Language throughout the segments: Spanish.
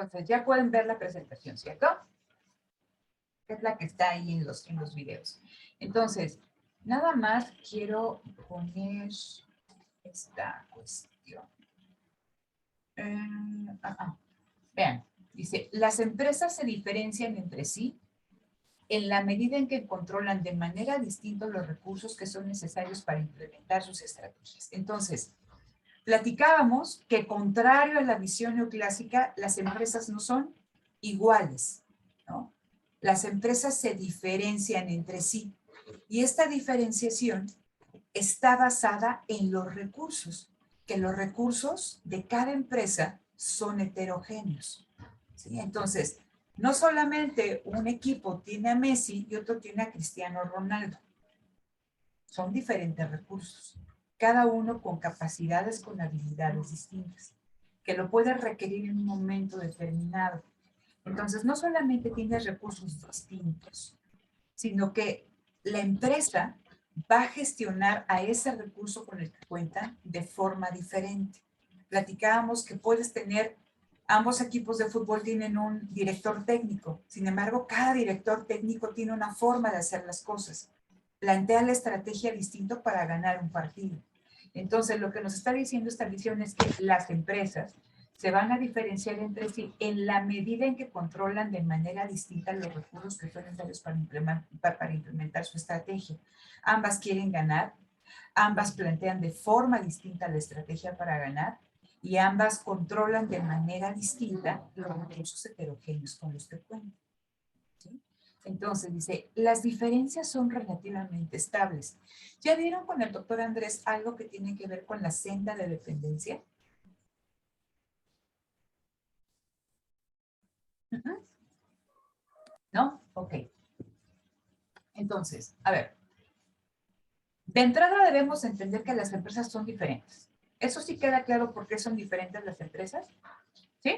Entonces, ya pueden ver la presentación, ¿cierto? Es la que está ahí en los videos. Entonces, nada más quiero poner esta cuestión. Vean, dice, las empresas se diferencian entre sí en la medida en que controlan de manera distinta los recursos que son necesarios para implementar sus estrategias. Entonces, platicábamos que contrario a la visión neoclásica, las empresas no son iguales, ¿no? Las empresas se diferencian entre sí y esta diferenciación está basada en los recursos, que los recursos de cada empresa son heterogéneos, ¿sí? Entonces, no solamente un equipo tiene a Messi y otro tiene a Cristiano Ronaldo. Son diferentes recursos, cada uno con capacidades, con habilidades distintas, que lo puede requerir en un momento determinado. Entonces, no solamente tienes recursos distintos, sino que la empresa va a gestionar a ese recurso con el que cuenta de forma diferente. Platicábamos que puedes tener, ambos equipos de fútbol tienen un director técnico, sin embargo, cada director técnico tiene una forma de hacer las cosas. Plantea la estrategia distinto para ganar un partido. Entonces, lo que nos está diciendo esta visión es que las empresas se van a diferenciar entre sí en la medida en que controlan de manera distinta los recursos que son necesarios para implementar su estrategia. Ambas quieren ganar, ambas plantean de forma distinta la estrategia para ganar y ambas controlan de manera distinta los recursos heterogéneos con los que cuentan. ¿Sí? Entonces dice, las diferencias son relativamente estables. ¿Ya vieron con el doctor Andrés algo que tiene que ver con la senda de dependencia? ¿No? Ok. Entonces, a ver. De entrada debemos entender que las empresas son diferentes. ¿Eso sí queda claro por qué son diferentes las empresas? ¿Sí?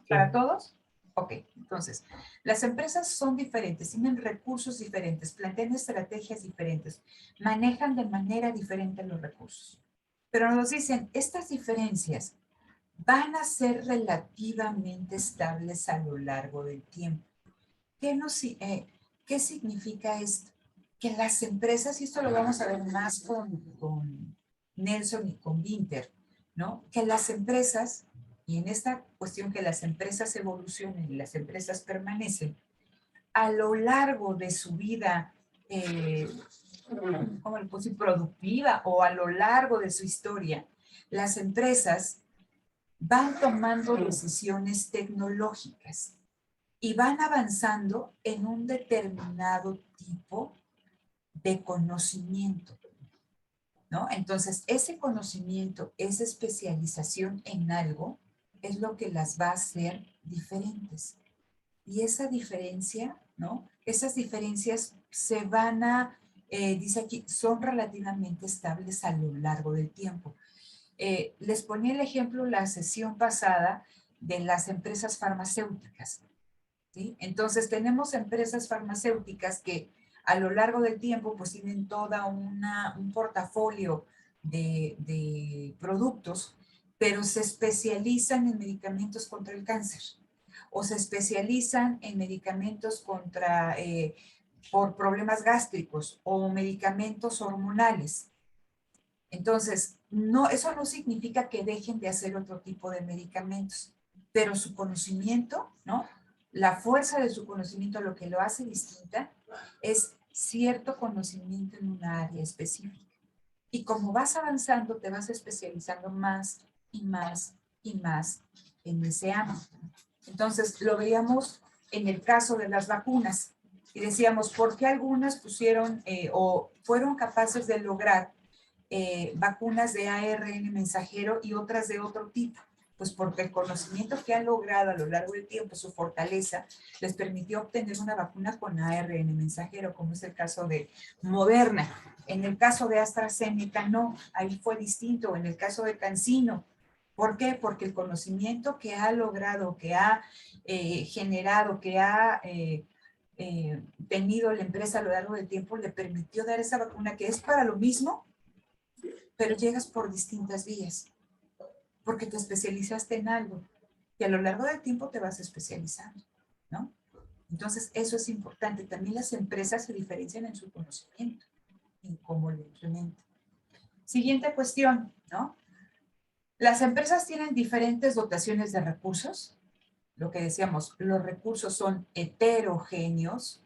¿Para todos? Ok, entonces, las empresas son diferentes, tienen recursos diferentes, plantean estrategias diferentes, manejan de manera diferente los recursos. Pero nos dicen, estas diferencias van a ser relativamente estables a lo largo del tiempo. ¿Qué significa esto? Que las empresas, y esto lo vamos a ver más con Nelson y con Winter, ¿no? Que las empresas, y en esta cuestión que las empresas evolucionen y las empresas permanecen, a lo largo de su vida, ¿cómo le puedo decir? Productiva, o a lo largo de su historia, las empresas van tomando decisiones tecnológicas y van avanzando en un determinado tipo de conocimiento, ¿no? Entonces, ese conocimiento, esa especialización en algo, es lo que las va a hacer diferentes. Y esa diferencia, ¿no? Esas diferencias se van a, dice aquí, son relativamente estables a lo largo del tiempo. Les ponía el ejemplo la sesión pasada de las empresas farmacéuticas, ¿sí? Entonces tenemos empresas farmacéuticas que a lo largo del tiempo pues tienen toda un portafolio de productos, pero se especializan en medicamentos contra el cáncer o se especializan en medicamentos contra, por problemas gástricos o medicamentos hormonales. Entonces, no, eso no significa que dejen de hacer otro tipo de medicamentos, pero su conocimiento, ¿no? La fuerza de su conocimiento, lo que lo hace distinta, es cierto conocimiento en una área específica. Y como vas avanzando, te vas especializando más y más y más en ese ámbito. Entonces, lo veíamos en el caso de las vacunas. Y decíamos, ¿por qué algunas pusieron o fueron capaces de lograr vacunas de ARN mensajero y otras de otro tipo? Pues porque el conocimiento que han logrado a lo largo del tiempo, su fortaleza, les permitió obtener una vacuna con ARN mensajero, como es el caso de Moderna. En el caso de AstraZeneca, no, ahí fue distinto. En el caso de CanSino, ¿por qué? Porque el conocimiento que ha logrado, que ha generado, que ha tenido la empresa a lo largo del tiempo, le permitió dar esa vacuna que es para lo mismo, pero llegas por distintas vías, porque te especializaste en algo. Y a lo largo del tiempo te vas especializando, ¿no? Entonces, eso es importante. También las empresas se diferencian en su conocimiento, en cómo lo implementan. Siguiente cuestión, ¿no? Las empresas tienen diferentes dotaciones de recursos. Lo que decíamos, los recursos son heterogéneos.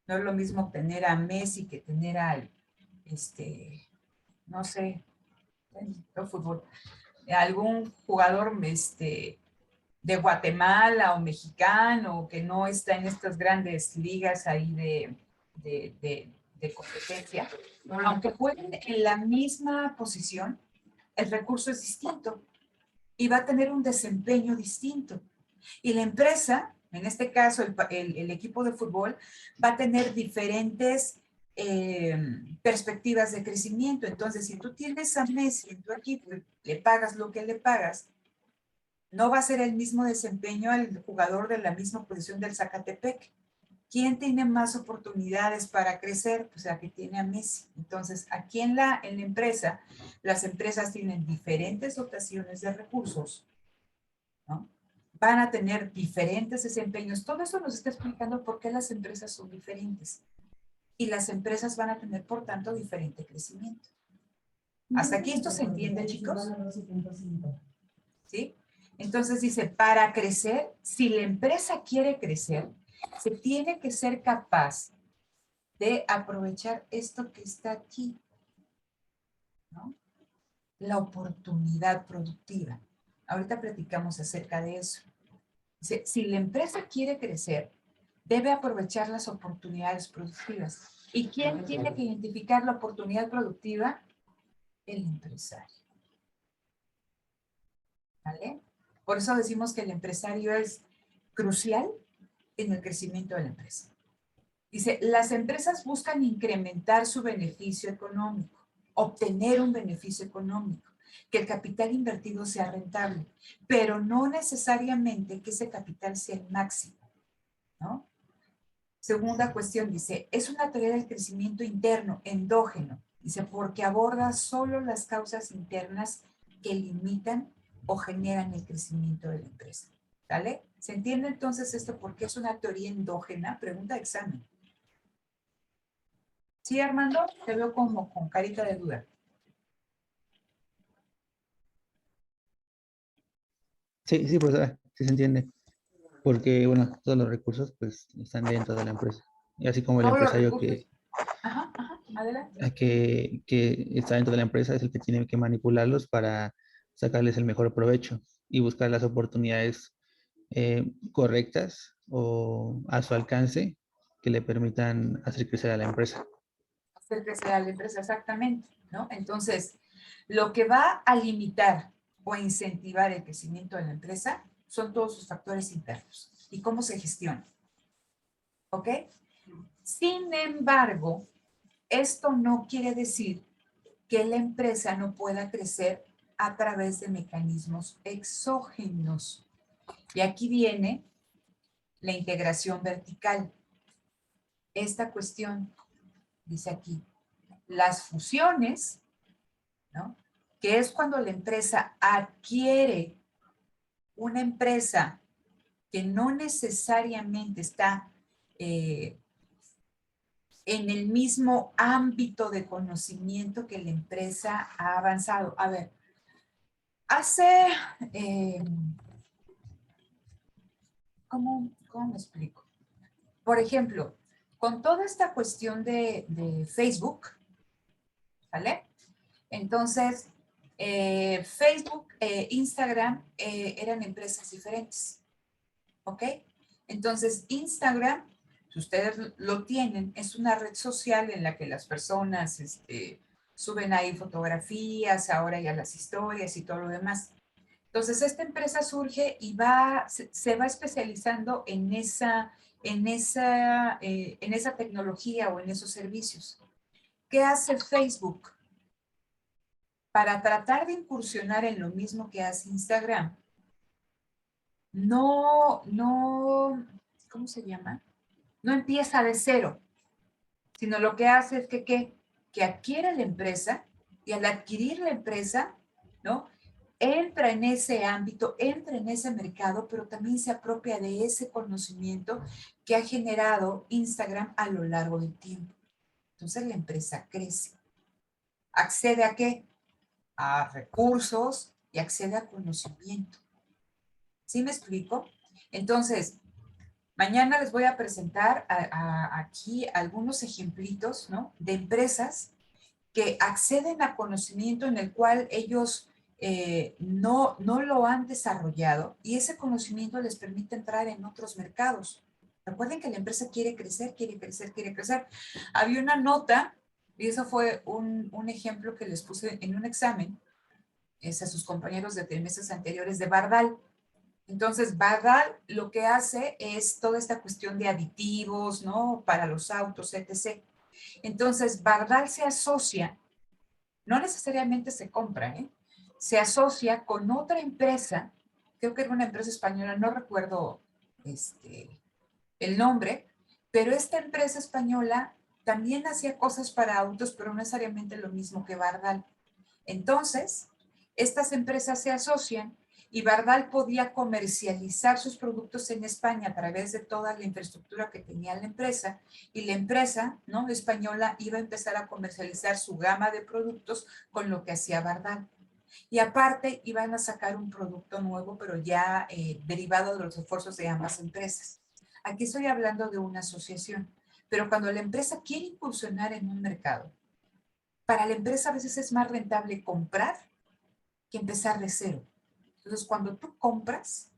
No es lo mismo tener a Messi que tener al, no sé, el fútbol, algún jugador, de Guatemala o mexicano que no está en estas grandes ligas ahí de competencia. Aunque jueguen en la misma posición, el recurso es distinto y va a tener un desempeño distinto. Y la empresa, en este caso el equipo de fútbol, va a tener diferentes perspectivas de crecimiento. Entonces, si tú tienes a Messi en tu equipo, le pagas lo que le pagas, no va a ser el mismo desempeño al jugador de la misma posición del Zacatepec. ¿Quién tiene más oportunidades para crecer? Pues la que tiene a Messi. Entonces, aquí en la empresa, las empresas tienen diferentes dotaciones de recursos, ¿no? Van a tener diferentes desempeños. Todo eso nos está explicando por qué las empresas son diferentes. Y las empresas van a tener, por tanto, diferente crecimiento. ¿Hasta aquí esto se entiende, chicos? ¿Sí? Entonces dice, para crecer, si la empresa quiere crecer, se tiene que ser capaz de aprovechar esto que está aquí, ¿no? La oportunidad productiva. Ahorita platicamos acerca de eso. Dice, si la empresa quiere crecer, debe aprovechar las oportunidades productivas. ¿Y quién tiene que identificar la oportunidad productiva? El empresario. ¿Vale? Por eso decimos que el empresario es crucial en el crecimiento de la empresa. Dice, las empresas buscan incrementar su beneficio económico, obtener un beneficio económico, que el capital invertido sea rentable, pero no necesariamente que ese capital sea el máximo, ¿no? Segunda cuestión, dice, es una teoría del crecimiento interno, endógeno, dice, porque aborda solo las causas internas que limitan o generan el crecimiento de la empresa. ¿Vale? ¿Se entiende entonces esto por qué es una teoría endógena? Pregunta de examen. ¿Sí, Armando? Te veo como con carita de duda. Sí, sí, pues sí se entiende. Porque, bueno, todos los recursos pues están dentro de la empresa. Y así como el Todos los empresario recursos. Ajá, adelante. que está dentro de la empresa es el que tiene que manipularlos para sacarles el mejor provecho y buscar las oportunidades correctas o a su alcance que le permitan hacer crecer a la empresa. Hacer crecer a la empresa, exactamente, ¿no? Entonces, lo que va a limitar o incentivar el crecimiento de la empresa son todos sus factores internos y cómo se gestiona. ¿Ok? Sin embargo, esto no quiere decir que la empresa no pueda crecer a través de mecanismos exógenos. Y aquí viene la integración vertical. Esta cuestión, dice aquí, las fusiones, ¿no? Que es cuando la empresa adquiere una empresa que no necesariamente está en el mismo ámbito de conocimiento que la empresa ha avanzado. A ver, hace, ¿cómo me explico? Por ejemplo, con toda esta cuestión de Facebook, ¿vale? Entonces, Facebook, Instagram eran empresas diferentes, ¿ok? Entonces, Instagram, si ustedes lo tienen, es una red social en la que las personas suben ahí fotografías, ahora ya las historias y todo lo demás. Entonces, esta empresa surge y se va especializando en esa tecnología o en esos servicios. ¿Qué hace Facebook? Para tratar de incursionar en lo mismo que hace Instagram, no, ¿cómo se llama? No empieza de cero, sino lo que hace es que adquiere la empresa y al adquirir la empresa, ¿no? entra en ese ámbito, entra en ese mercado, pero también se apropia de ese conocimiento que ha generado Instagram a lo largo del tiempo. Entonces la empresa crece. ¿Accede a qué? A recursos y accede a conocimiento. ¿Sí me explico? Entonces, mañana les voy a presentar aquí algunos ejemplitos, ¿no? De empresas que acceden a conocimiento en el cual ellos no lo han desarrollado y ese conocimiento les permite entrar en otros mercados. Recuerden que la empresa quiere crecer, quiere crecer, quiere crecer. Había una nota, y eso fue un ejemplo que les puse en un examen, a sus compañeros de trimestres anteriores de Bardal. Entonces, Bardal lo que hace es toda esta cuestión de aditivos, ¿no? Para los autos, etc. Entonces, Bardal se asocia, no necesariamente se compra, ¿eh? Se asocia con otra empresa, creo que era una empresa española, no recuerdo el nombre, pero esta empresa española también hacía cosas para autos, pero no necesariamente lo mismo que Bardal. Entonces, estas empresas se asocian y Bardal podía comercializar sus productos en España a través de toda la infraestructura que tenía la empresa y la empresa, ¿no?, española iba a empezar a comercializar su gama de productos con lo que hacía Bardal. Y aparte iban a sacar un producto nuevo, pero ya derivado de los esfuerzos de ambas empresas. Aquí estoy hablando de una asociación, pero cuando la empresa quiere incursionar en un mercado, para la empresa a veces es más rentable comprar que empezar de cero. Entonces, cuando tú compras,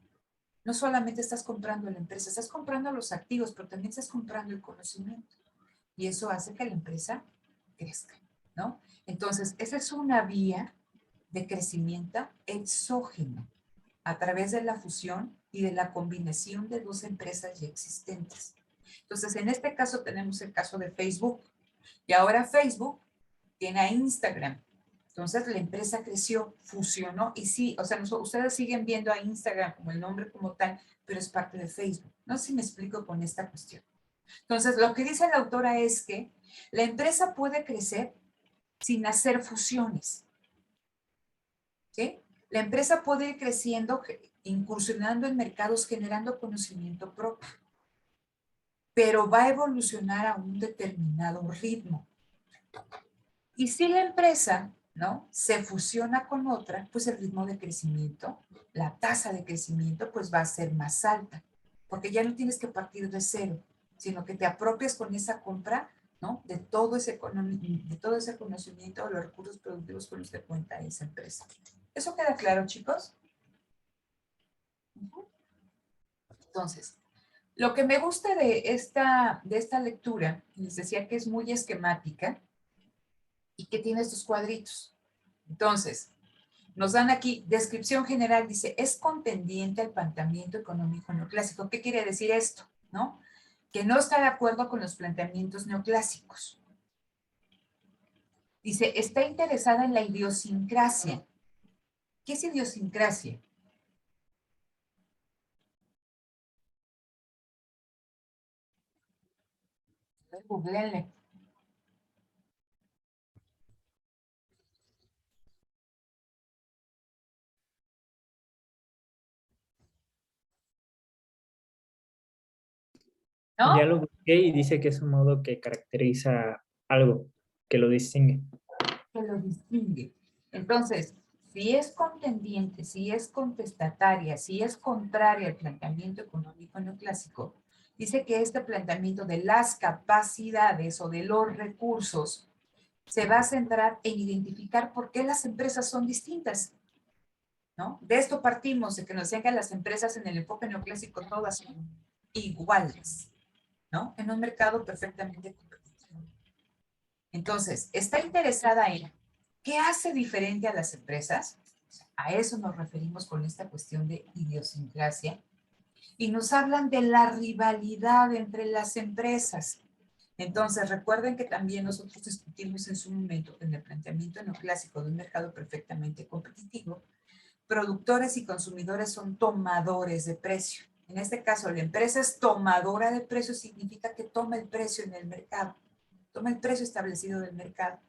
no solamente estás comprando la empresa, estás comprando los activos, pero también estás comprando el conocimiento. Y eso hace que la empresa crezca, ¿no? Entonces, esa es una vía de crecimiento exógeno a través de la fusión y de la combinación de dos empresas ya existentes. Entonces, en este caso tenemos el caso de Facebook. Y ahora Facebook tiene a Instagram. Entonces la empresa creció, fusionó y sí, o sea, ustedes siguen viendo a Instagram como el nombre como tal, pero es parte de Facebook. No sé si me explico con esta cuestión. Entonces, lo que dice la autora es que la empresa puede crecer sin hacer fusiones. ¿Sí? La empresa puede ir creciendo, incursionando en mercados, generando conocimiento propio, pero va a evolucionar a un determinado ritmo. Y si la empresa, ¿no?, se fusiona con otra, pues el ritmo de crecimiento, la tasa de crecimiento, pues va a ser más alta, porque ya no tienes que partir de cero, sino que te apropias con esa compra, ¿no?, de todo ese conocimiento, de los recursos productivos con los que cuenta esa empresa. ¿Eso queda claro, chicos? Entonces, lo que me gusta de esta lectura, les decía que es muy esquemática y que tiene estos cuadritos. Entonces, nos dan aquí, descripción general, dice, es contendiente al planteamiento económico neoclásico. ¿Qué quiere decir esto? ¿No? Que no está de acuerdo con los planteamientos neoclásicos. Dice, está interesada en la idiosincrasia. ¿Qué es idiosincrasia? Googleenle. ¿No? Ya lo busqué y dice que es un modo que caracteriza algo, que lo distingue. Que lo distingue. Entonces, si es contendiente, si es contestataria, si es contraria al planteamiento económico neoclásico, dice que este planteamiento de las capacidades o de los recursos se va a centrar en identificar por qué las empresas son distintas, ¿no? De esto partimos, de que nos decían que las empresas en el enfoque neoclásico todas son iguales, ¿no? En un mercado perfectamente competitivo. Entonces, está interesada en qué hace diferente a las empresas. A eso nos referimos con esta cuestión de idiosincrasia. Y nos hablan de la rivalidad entre las empresas. Entonces, recuerden que también nosotros discutimos en su momento en el planteamiento neoclásico de un mercado perfectamente competitivo, productores y consumidores son tomadores de precio. En este caso, la empresa es tomadora de precio, significa que toma el precio en el mercado, toma el precio establecido del mercado,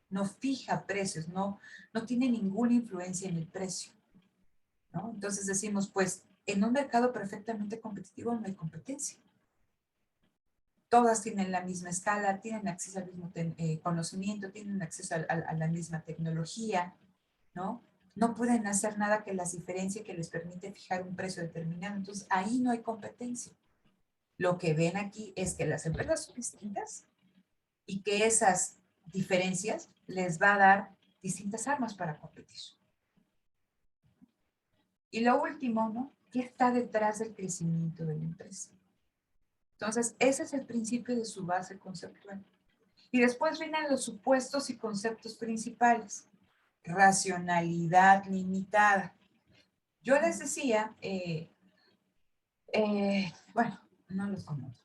no fija precios, no tiene ninguna influencia en el precio. ¿no? Entonces decimos, pues, en un mercado perfectamente competitivo no hay competencia. Todas tienen la misma escala, tienen acceso al mismo conocimiento, tienen acceso a la misma tecnología, ¿no? No pueden hacer nada que las diferencie, que les permite fijar un precio determinado. Entonces, ahí no hay competencia. Lo que ven aquí es que las empresas son distintas y que esas diferencias les va a dar distintas armas para competir. Y lo último, ¿no? ¿Qué está detrás del crecimiento de la empresa? Entonces, ese es el principio de su base conceptual. Y después vienen los supuestos y conceptos principales. Racionalidad limitada. Yo les decía, bueno, no les comento,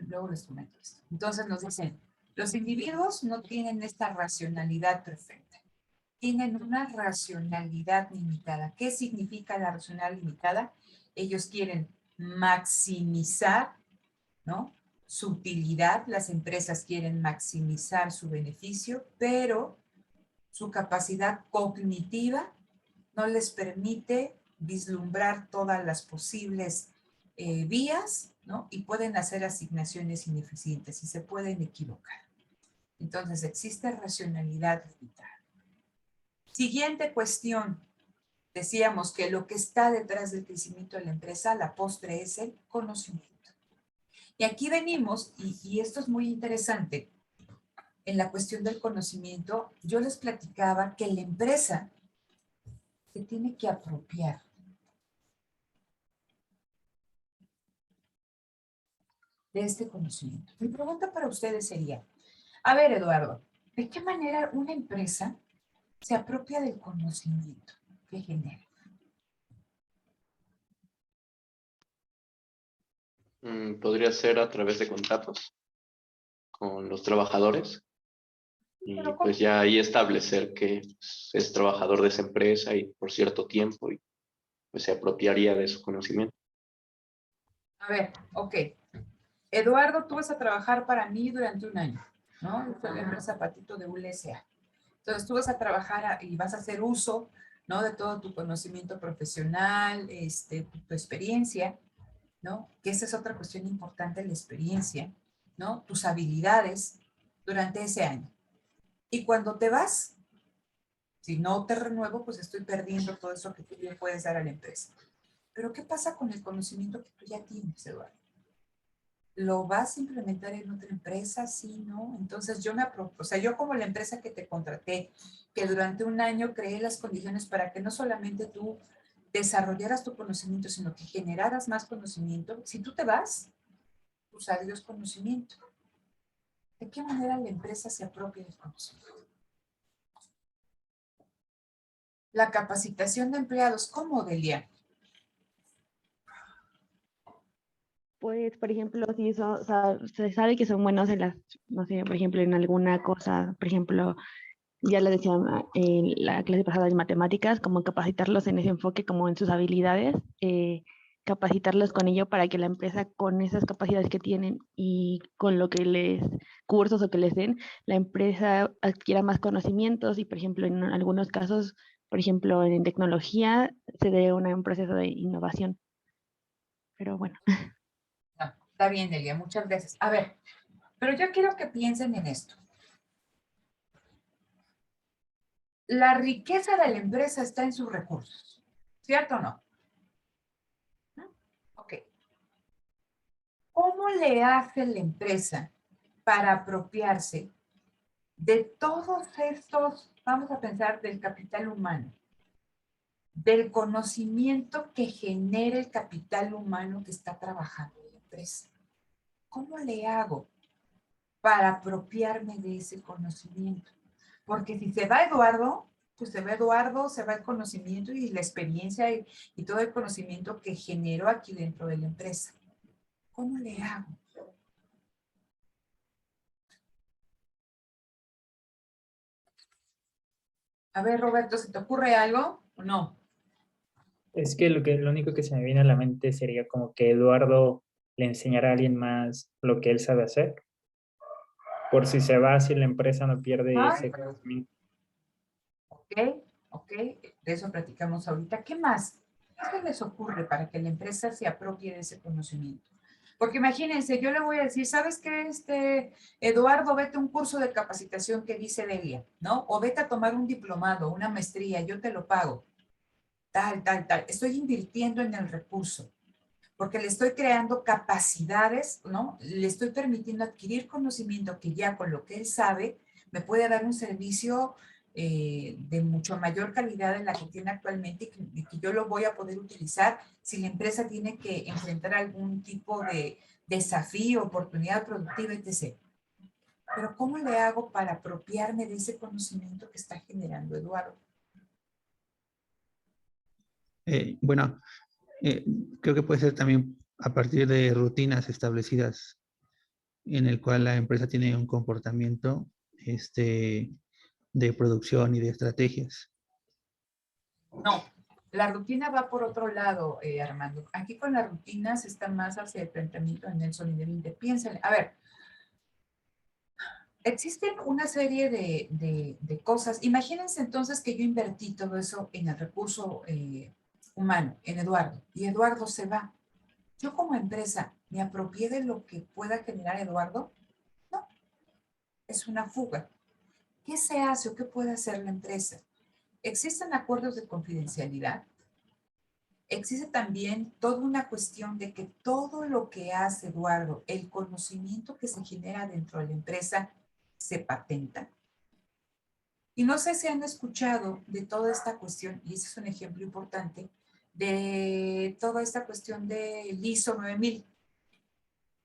luego les comento esto. Entonces nos dicen, los individuos no tienen esta racionalidad perfecta, tienen una racionalidad limitada. ¿Qué significa la racionalidad limitada? Ellos quieren maximizar, ¿no?, su utilidad, las empresas quieren maximizar su beneficio, pero su capacidad cognitiva no les permite vislumbrar todas las posibles vías, ¿no? Y pueden hacer asignaciones ineficientes y se pueden equivocar. Entonces, existe racionalidad limitada. Siguiente cuestión. Decíamos que lo que está detrás del crecimiento de la empresa, la postre, es el conocimiento. Y aquí venimos, y esto es muy interesante, en la cuestión del conocimiento, yo les platicaba que la empresa se tiene que apropiar de este conocimiento. Mi pregunta para ustedes sería, a ver, Eduardo, ¿de qué manera una empresa se apropia del conocimiento que genera? Podría ser a través de contratos con los trabajadores y Pero ¿cómo? pues ya ahí establecer que pues, es trabajador de esa empresa y por cierto tiempo y pues se apropiaría de su conocimiento. A ver, ok. Eduardo, tú vas a trabajar para mí durante un año, ¿no? Yo soy la empresa Patito de ULSA. Entonces tú vas a trabajar y vas a hacer uso, ¿no?, de todo tu conocimiento profesional, tu experiencia, ¿no? Que esa es otra cuestión importante, la experiencia, ¿no? Tus habilidades durante ese año. Y cuando te vas, si no te renuevo, pues estoy perdiendo todo eso que tú le puedes dar a la empresa. Pero ¿qué pasa con el conocimiento que tú ya tienes, Eduardo? ¿Lo vas a implementar en otra empresa? Sí, ¿no? Entonces yo yo como la empresa que te contraté, que durante un año creé las condiciones para que no solamente tú desarrollaras tu conocimiento, sino que generaras más conocimiento. Si tú te vas, pues adiós conocimiento. ¿De qué manera la empresa se apropia del conocimiento? La capacitación de empleados, ¿cómo, Delia? Pues, por ejemplo, si eso, o sea, se sabe que son buenos en las, no sé, por ejemplo, en alguna cosa, por ejemplo, ya lo decía en la clase pasada de matemáticas, como capacitarlos en ese enfoque, como en sus habilidades, capacitarlos con ello para que la empresa, con esas capacidades que tienen y con lo que les, cursos o que les den, la empresa adquiera más conocimientos y, por ejemplo, en algunos casos, por ejemplo, en tecnología, se dé un proceso de innovación. Pero bueno. No, está bien, Delia, muchas gracias. A ver, pero yo quiero que piensen en esto. La riqueza de la empresa está en sus recursos, ¿cierto o no? Ok. ¿Cómo le hace la empresa para apropiarse de todos estos, vamos a pensar, del capital humano, del conocimiento que genera el capital humano que está trabajando en la empresa? ¿Cómo le hago para apropiarme de ese conocimiento? Porque si se va Eduardo, pues se va Eduardo, se va el conocimiento y la experiencia y todo el conocimiento que generó aquí dentro de la empresa. ¿Cómo le hago? A ver, Roberto, ¿se te ocurre algo o no? Es que lo único que se me viene a la mente sería como que Eduardo le enseñara a alguien más lo que él sabe hacer. Por si se va, si la empresa no pierde ese conocimiento. Ok, ok, de eso platicamos ahorita. ¿Qué más? ¿Qué se les ocurre para que la empresa se apropie de ese conocimiento? Porque imagínense, yo le voy a decir, ¿sabes qué, Eduardo, vete a un curso de capacitación que dice Delia, ¿no? O vete a tomar un diplomado, una maestría, yo te lo pago. Tal, tal, tal. Estoy invirtiendo en el recurso, porque le estoy creando capacidades, ¿no? Le estoy permitiendo adquirir conocimiento que ya con lo que él sabe me puede dar un servicio de mucho mayor calidad en la que tiene actualmente y que yo lo voy a poder utilizar si la empresa tiene que enfrentar algún tipo de desafío, oportunidad productiva, etc. Pero ¿cómo le hago para apropiarme de ese conocimiento que está generando Eduardo? Bueno, creo que puede ser también a partir de rutinas establecidas en el cual la empresa tiene un comportamiento de producción y de estrategias. No, la rutina va por otro lado, Armando. Aquí con las rutinas está más hacia el planteamiento de Nelson y de Linde. Piénsenle, a ver, existen una serie de cosas. Imagínense entonces que yo invertí todo eso en el recurso humano, en Eduardo, y Eduardo se va. Yo como empresa, ¿me apropié de lo que pueda generar Eduardo? No, es una fuga. ¿Qué se hace o qué puede hacer la empresa? ¿Existen acuerdos de confidencialidad? Existe también toda una cuestión de que todo lo que hace Eduardo, el conocimiento que se genera dentro de la empresa, se patenta. Y no sé si han escuchado de toda esta cuestión, y ese es un ejemplo importante, de toda esta cuestión del ISO 9000.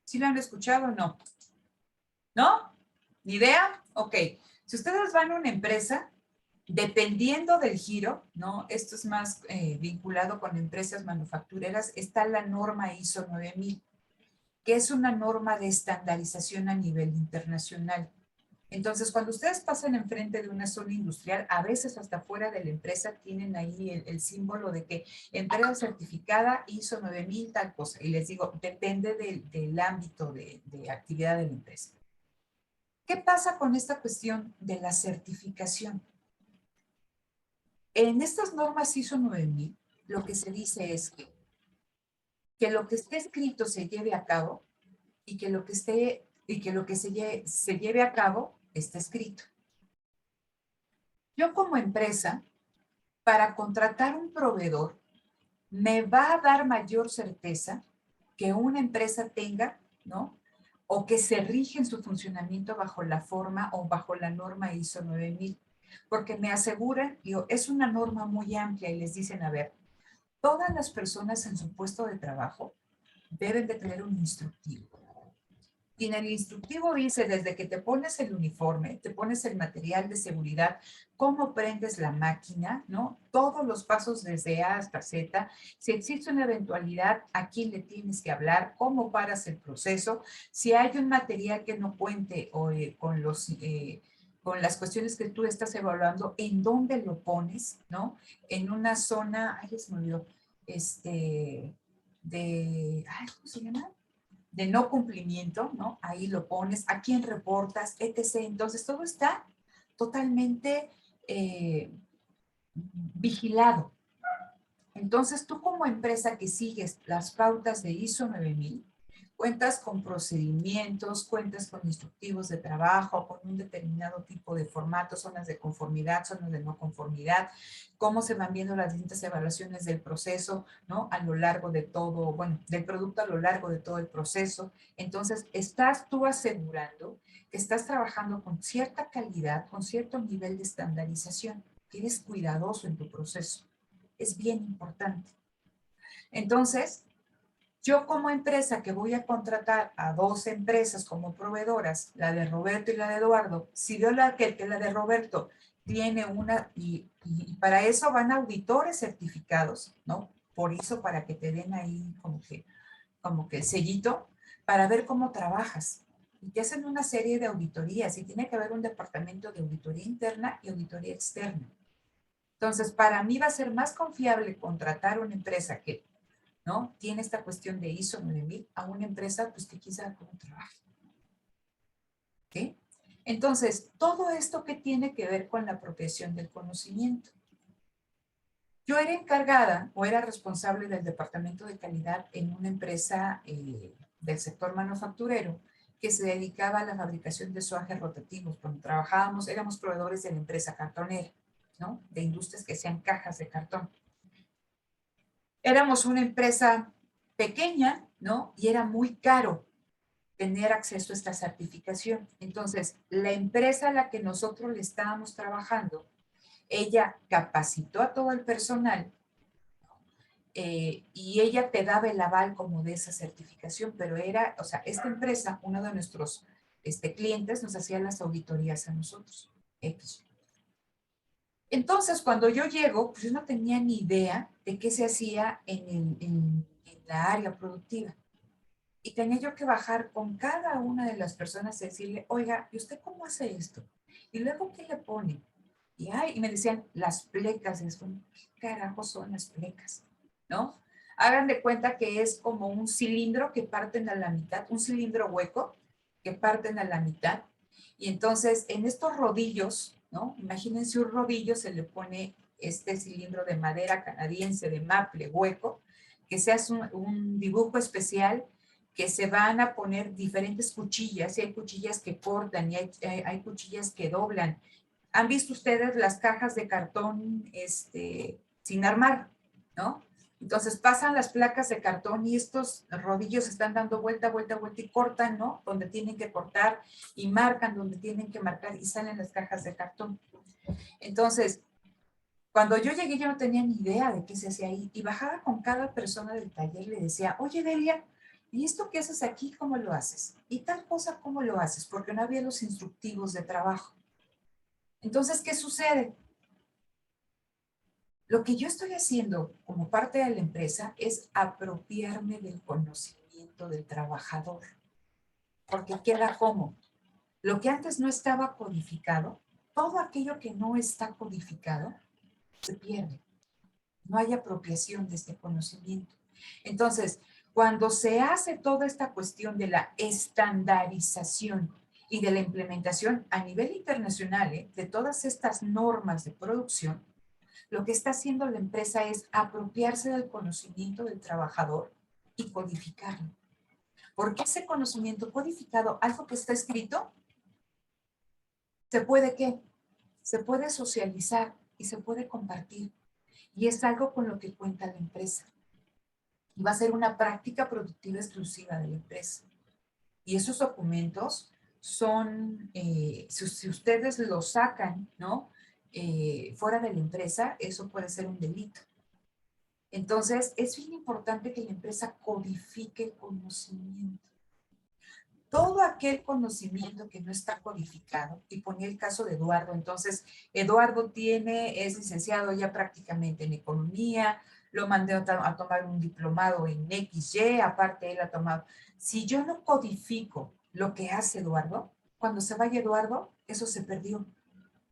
¿Sí lo han escuchado o no? ¿No? ¿Ni idea? Ok. Si ustedes van a una empresa, dependiendo del giro, ¿no? Esto es más vinculado con empresas manufactureras, está la norma ISO 9000, que es una norma de estandarización a nivel internacional. Entonces, cuando ustedes pasan enfrente de una zona industrial, a veces hasta fuera de la empresa tienen ahí el símbolo de que empresa certificada ISO 9000 tal cosa. Y les digo, depende del ámbito de actividad de la empresa. ¿Qué pasa con esta cuestión de la certificación? En estas normas ISO 9000, lo que se dice es que lo que esté escrito se lleve a cabo y que lo que se lleve a cabo esté escrito. Yo como empresa, para contratar un proveedor, me va a dar mayor certeza que una empresa tenga, ¿no? O que se rige en su funcionamiento bajo la forma o bajo la norma ISO 9000, porque me aseguran, digo, es una norma muy amplia y les dicen, a ver, todas las personas en su puesto de trabajo deben de tener un instructivo. Y en el instructivo dice, desde que te pones el uniforme, te pones el material de seguridad, cómo prendes la máquina, ¿no? Todos los pasos desde A hasta Z. Si existe una eventualidad, a quién le tienes que hablar, cómo paras el proceso. Si hay un material que no cuente con las cuestiones que tú estás evaluando, ¿en dónde lo pones, no? En una zona, ay, se me olvidó, ¿cómo se llama? De no cumplimiento, ¿no? Ahí lo pones, a quién reportas, etc. Entonces, todo está totalmente vigilado. Entonces, tú como empresa que sigues las pautas de ISO 9000, cuentas con procedimientos, cuentas con instructivos de trabajo, con un determinado tipo de formato, zonas de conformidad, zonas de no conformidad, cómo se van viendo las distintas evaluaciones del proceso, ¿no? A lo largo de todo, bueno, del producto a lo largo de todo el proceso. Entonces, estás tú asegurando que estás trabajando con cierta calidad, con cierto nivel de estandarización, que eres cuidadoso en tu proceso. Es bien importante. Entonces, yo como empresa que voy a contratar a dos empresas como proveedoras, la de Roberto y la de Eduardo, si veo que la de Roberto tiene una, y para eso van auditores certificados, ¿no? Por eso para que te den ahí como que el sellito, para ver cómo trabajas. Y te hacen una serie de auditorías y tiene que haber un departamento de auditoría interna y auditoría externa. Entonces, para mí va a ser más confiable contratar una empresa que, ¿no? Tiene esta cuestión de ISO 9000 a una empresa, pues que quizá cómo trabaja. ¿Ok? Entonces, todo esto que tiene que ver con la apropiación del conocimiento. Yo era encargada o era responsable del departamento de calidad en una empresa del sector manufacturero que se dedicaba a la fabricación de suajes rotativos. Cuando trabajábamos, éramos proveedores de la empresa cartonera, ¿no? De industrias que hacían cajas de cartón. Éramos una empresa pequeña, ¿no? Y era muy caro tener acceso a esta certificación. Entonces, la empresa a la que nosotros le estábamos trabajando, ella capacitó a todo el personal y ella te daba el aval como de esa certificación, pero era, o sea, esta empresa, uno de nuestros clientes, nos hacía las auditorías a nosotros, X. Entonces, cuando yo llego, pues yo no tenía ni idea de qué se hacía en la área productiva. Y tenía yo que bajar con cada una de las personas y decirle, oiga, ¿y usted cómo hace esto? Y luego, ¿qué le pone? Y me decían, las plecas. Y es como, ¿qué carajo son las plecas? ¿No? Hagan de cuenta que es como un cilindro que parten a la mitad, un cilindro hueco que parten a la mitad. Y entonces, en estos rodillos, ¿no? Imagínense un rodillo, se le pone este cilindro de madera canadiense de maple hueco, que se hace un dibujo especial, que se van a poner diferentes cuchillas, y hay cuchillas que cortan y hay cuchillas que doblan. ¿Han visto ustedes las cajas de cartón sin armar, no? Entonces pasan las placas de cartón y estos rodillos están dando vuelta, vuelta, vuelta y cortan, ¿no? Donde tienen que cortar y marcan donde tienen que marcar y salen las cajas de cartón. Entonces, cuando yo llegué yo no tenía ni idea de qué se hacía ahí y bajaba con cada persona del taller y le decía, oye Delia, ¿y esto qué haces aquí? ¿Cómo lo haces? Y tal cosa, ¿cómo lo haces? Porque no había los instructivos de trabajo. Entonces, ¿qué sucede? Lo que yo estoy haciendo como parte de la empresa es apropiarme del conocimiento del trabajador, porque queda como lo que antes no estaba codificado, todo aquello que no está codificado se pierde. No hay apropiación de este conocimiento. Entonces, cuando se hace toda esta cuestión de la estandarización y de la implementación a nivel internacional de todas estas normas de producción, lo que está haciendo la empresa es apropiarse del conocimiento del trabajador y codificarlo. Porque ese conocimiento codificado, algo que está escrito, se puede ¿qué? Se puede socializar y se puede compartir. Y es algo con lo que cuenta la empresa. Y va a ser una práctica productiva exclusiva de la empresa. Y esos documentos son, si ustedes los sacan, ¿no? Fuera de la empresa, eso puede ser un delito. Entonces, es bien importante que la empresa codifique el conocimiento. Todo aquel conocimiento que no está codificado, y ponía el caso de Eduardo, entonces, Eduardo es licenciado ya prácticamente en economía, lo mandé a tomar un diplomado en XY, aparte él ha tomado. Si yo no codifico lo que hace Eduardo, cuando se vaya Eduardo, eso se perdió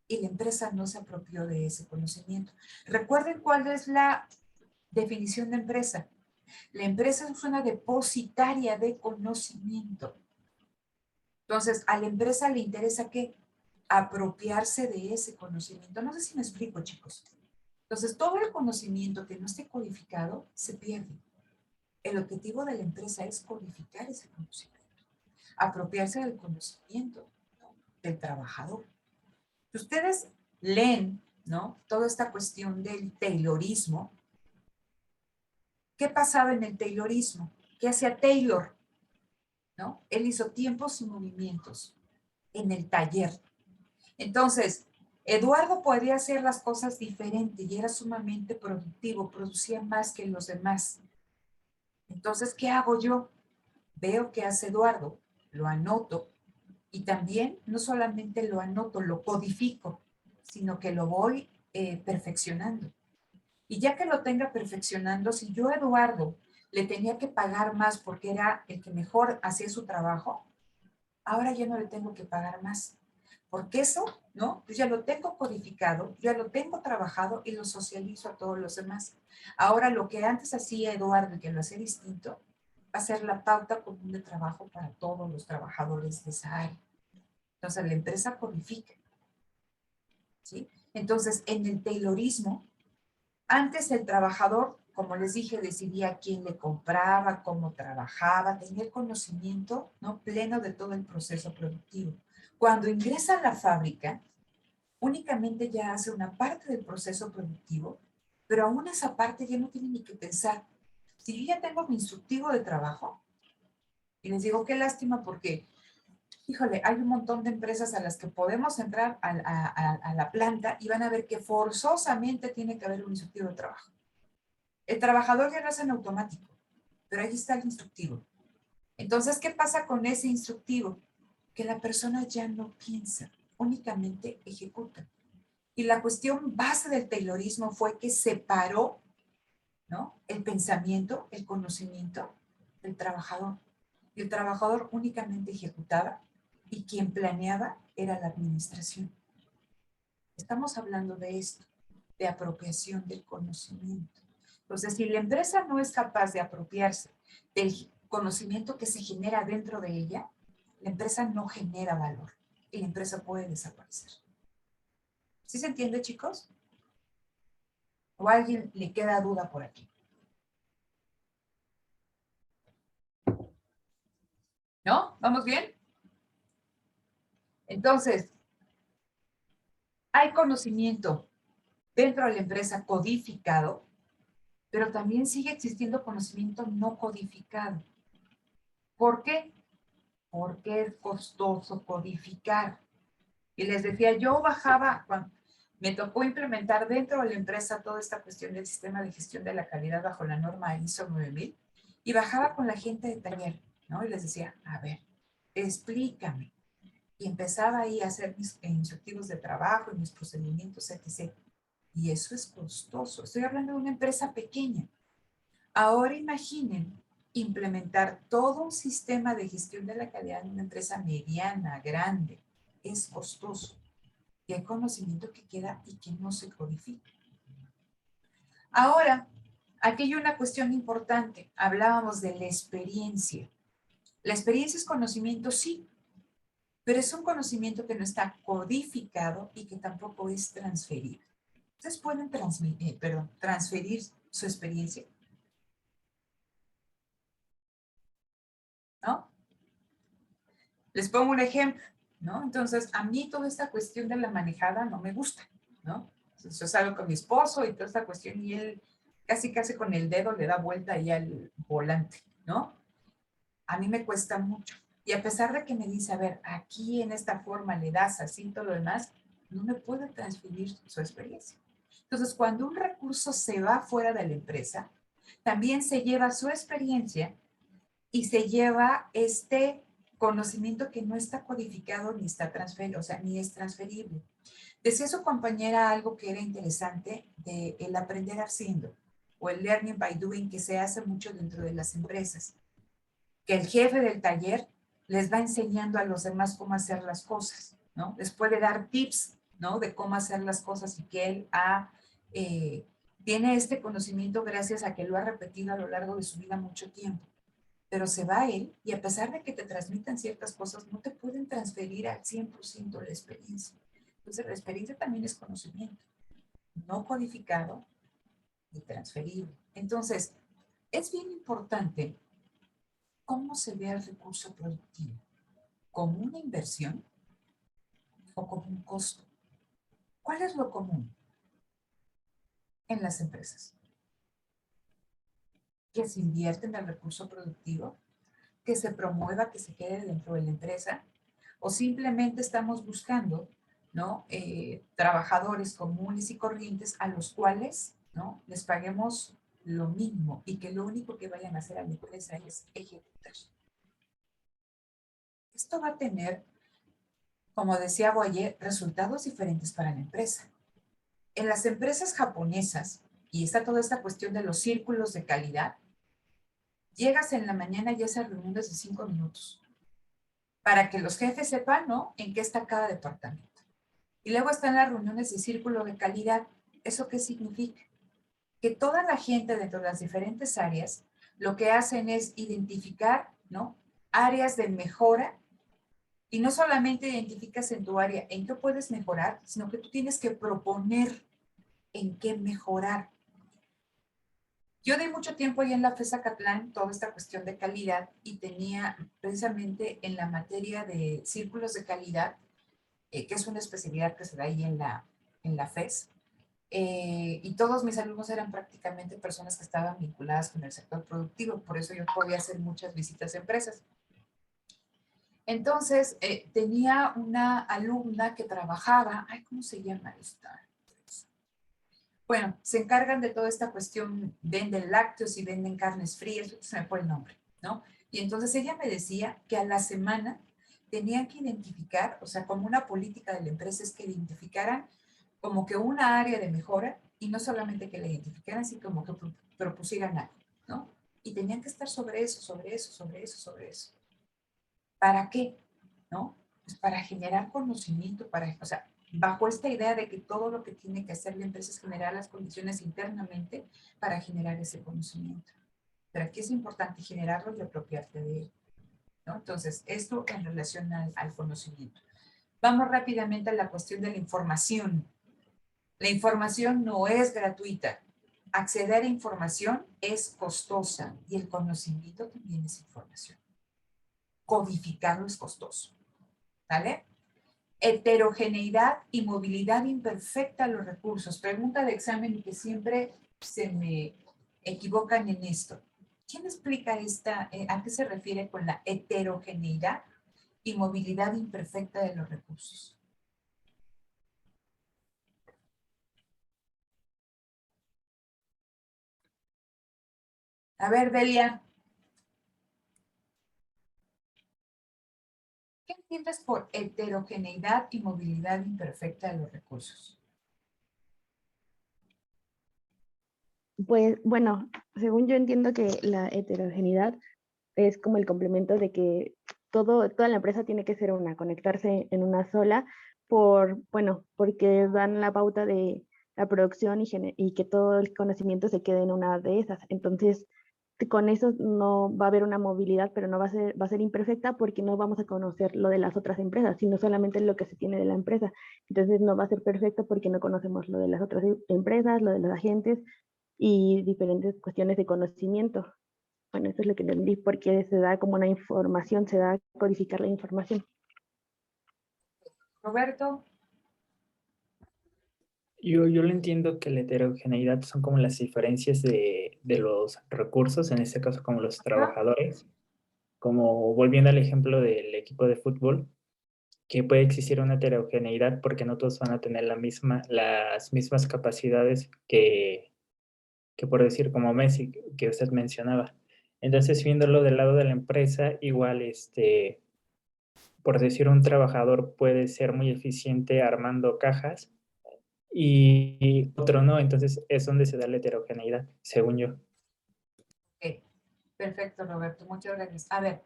y la empresa no se apropió de ese conocimiento. Recuerden cuál es la definición de empresa. La empresa es una depositaria de conocimiento. Entonces, a la empresa le interesa ¿qué? Apropiarse de ese conocimiento. No sé si me explico, chicos. Entonces, todo el conocimiento que no esté codificado se pierde. El objetivo de la empresa es codificar ese conocimiento, apropiarse del conocimiento, ¿no? Del trabajador. Si ustedes leen, ¿no? Toda esta cuestión del taylorismo. ¿Qué pasaba en el taylorismo? ¿Qué hacía Taylor? ¿No? Él hizo tiempos y movimientos en el taller. Entonces, Eduardo podía hacer las cosas diferente y era sumamente productivo, producía más que los demás. Entonces, ¿qué hago yo? Veo qué hace Eduardo, lo anoto y también no solamente lo anoto, lo codifico, sino que lo voy perfeccionando. Y ya que lo tenga perfeccionando, si yo a Eduardo le tenía que pagar más porque era el que mejor hacía su trabajo, ahora ya no le tengo que pagar más. Porque eso, ¿no? Pues ya lo tengo codificado, ya lo tengo trabajado y lo socializo a todos los demás. Ahora lo que antes hacía Eduardo y que lo hacía distinto, va a ser la pauta común de trabajo para todos los trabajadores de esa área. Entonces la empresa codifica, ¿sí? Entonces en el taylorismo, Antes el trabajador, como les dije, decidía quién le compraba, cómo trabajaba, tenía el conocimiento, ¿no?, pleno de todo el proceso productivo. Cuando ingresa a la fábrica, únicamente ya hace una parte del proceso productivo, pero aún esa parte ya no tiene ni que pensar. Si yo ya tengo mi instructivo de trabajo, y les digo, qué lástima porque, híjole, hay un montón de empresas a las que podemos entrar a la planta y van a ver que forzosamente tiene que haber un instructivo de trabajo. El trabajador ya lo hace en automático, pero ahí está el instructivo. Entonces, ¿qué pasa con ese instructivo? Que la persona ya no piensa, únicamente ejecuta. Y la cuestión base del Taylorismo fue que separó, ¿no?, el pensamiento, el conocimiento del trabajador. Y el trabajador únicamente ejecutaba y quien planeaba era la administración. Estamos hablando de esto, de apropiación del conocimiento. Entonces, si la empresa no es capaz de apropiarse del conocimiento que se genera dentro de ella, la empresa no genera valor y la empresa puede desaparecer. ¿Sí se entiende, chicos? ¿O a alguien le queda duda por aquí? ¿No? ¿Vamos bien? Entonces, hay conocimiento dentro de la empresa codificado, pero también sigue existiendo conocimiento no codificado. ¿Por qué? Porque es costoso codificar. Y les decía, yo bajaba, cuando me tocó implementar dentro de la empresa toda esta cuestión del sistema de gestión de la calidad bajo la norma ISO 9000, y bajaba con la gente de taller, ¿no? Y les decía, a ver, explícame. Y empezaba ahí a hacer mis instructivos de trabajo y mis procedimientos, etc. Y eso es costoso. Estoy hablando de una empresa pequeña. Ahora imaginen implementar todo un sistema de gestión de la calidad en una empresa mediana, grande. Es costoso. Y hay conocimiento que queda y que no se codifica. Ahora, aquí hay una cuestión importante. Hablábamos de la experiencia. La experiencia es conocimiento, sí, pero es un conocimiento que no está codificado y que tampoco es transferible. Ustedes pueden transferir su experiencia, ¿no? Les pongo un ejemplo, ¿no? Entonces, a mí toda esta cuestión de la manejada no me gusta, ¿no? Entonces, yo salgo con mi esposo y toda esta cuestión y él casi con el dedo le da vuelta ahí al volante, ¿no? A mí me cuesta mucho. Y a pesar de que me dice, a ver, aquí en esta forma le das así todo lo demás, no me puede transferir su experiencia. Entonces, cuando un recurso se va fuera de la empresa, también se lleva su experiencia y se lleva este conocimiento que no está codificado ni está transferido, o sea, ni es transferible. Decía su compañera algo que era interesante de el aprender haciendo o el learning by doing que se hace mucho dentro de las empresas. Que el jefe del taller les va enseñando a los demás cómo hacer las cosas, ¿no? Les puede dar tips, ¿no?, de cómo hacer las cosas y que él tiene este conocimiento gracias a que lo ha repetido a lo largo de su vida mucho tiempo. Pero se va él y a pesar de que te transmitan ciertas cosas, no te pueden transferir al 100% la experiencia. Entonces, la experiencia también es conocimiento, no codificado ni transferible. Entonces, es bien importante cómo se ve el recurso productivo, como una inversión o como un costo. ¿Cuál es lo común en las empresas? Que se invierte en el recurso productivo, que se promueva, que se quede dentro de la empresa, o simplemente estamos buscando, ¿no?, trabajadores comunes y corrientes a los cuales, ¿no?, les paguemos lo mínimo y que lo único que vayan a hacer a la empresa es ejecutar. Esto va a tener, como decía Boyer, resultados diferentes para la empresa. En las empresas japonesas, y está toda esta cuestión de los círculos de calidad, llegas en la mañana y haces reuniones de 5 minutos para que los jefes sepan, ¿no?, en qué está cada departamento. Y luego están las reuniones de círculo de calidad. ¿Eso qué significa? Que toda la gente dentro de las diferentes áreas lo que hacen es identificar, ¿no?, áreas de mejora. Y no solamente identificas en tu área en qué puedes mejorar, sino que tú tienes que proponer en qué mejorar. Yo di mucho tiempo ahí en la FES Zacatlán toda esta cuestión de calidad y tenía precisamente en la materia de círculos de calidad, que es una especialidad que se da ahí en la FES, y todos mis alumnos eran prácticamente personas que estaban vinculadas con el sector productivo, por eso yo podía hacer muchas visitas a empresas. Entonces, tenía una alumna que trabajaba, ay, ¿cómo se llama esta? Bueno, se encargan de toda esta cuestión, venden lácteos y venden carnes frías, se me fue el nombre, ¿no? Y entonces ella me decía que a la semana tenían que identificar, o sea, como una política de la empresa es que identificaran como que una área de mejora y no solamente que la identificaran, sino como que propusieran algo, ¿no? Y tenían que estar sobre eso, sobre eso, sobre eso, sobre eso. ¿Para qué? ¿No? Pues para generar conocimiento, o sea, bajo esta idea de que todo lo que tiene que hacer la empresa es generar las condiciones internamente para generar ese conocimiento. Pero aquí es importante generarlo y apropiarte de él, ¿no? Entonces, esto en relación al conocimiento. Vamos rápidamente a la cuestión de la información. La información no es gratuita. Acceder a información es costosa y el conocimiento también es información. Codificarlo es costoso, ¿vale? Heterogeneidad y movilidad imperfecta de los recursos. Pregunta de examen y que siempre se me equivocan en esto. ¿Quién explica a qué se refiere con la heterogeneidad y movilidad imperfecta de los recursos? A ver, Delia. ¿Qué entiendes por heterogeneidad y movilidad imperfecta de los recursos? Pues bueno, según yo entiendo que la heterogeneidad es como el complemento de que toda la empresa tiene que ser una, conectarse en una sola porque dan la pauta de la producción y que todo el conocimiento se quede en una de esas. Entonces, con eso no va a haber una movilidad, pero no va a ser imperfecta porque no vamos a conocer lo de las otras empresas, sino solamente lo que se tiene de la empresa. Entonces no va a ser perfecto porque no conocemos lo de las otras empresas, lo de los agentes y diferentes cuestiones de conocimiento. Bueno, eso es lo que entendí, porque se da como una información, se da a codificar la información. Roberto. Yo lo entiendo que la heterogeneidad son como las diferencias de los recursos, en este caso como los trabajadores, como volviendo al ejemplo del equipo de fútbol, que puede existir una heterogeneidad porque no todos van a tener las mismas capacidades que por decir como Messi, que usted mencionaba. Entonces, viéndolo del lado de la empresa, igual, por decir, un trabajador puede ser muy eficiente armando cajas y otro no. Entonces, es donde se da la heterogeneidad, según yo. Ok, perfecto, Roberto, muchas gracias. A ver,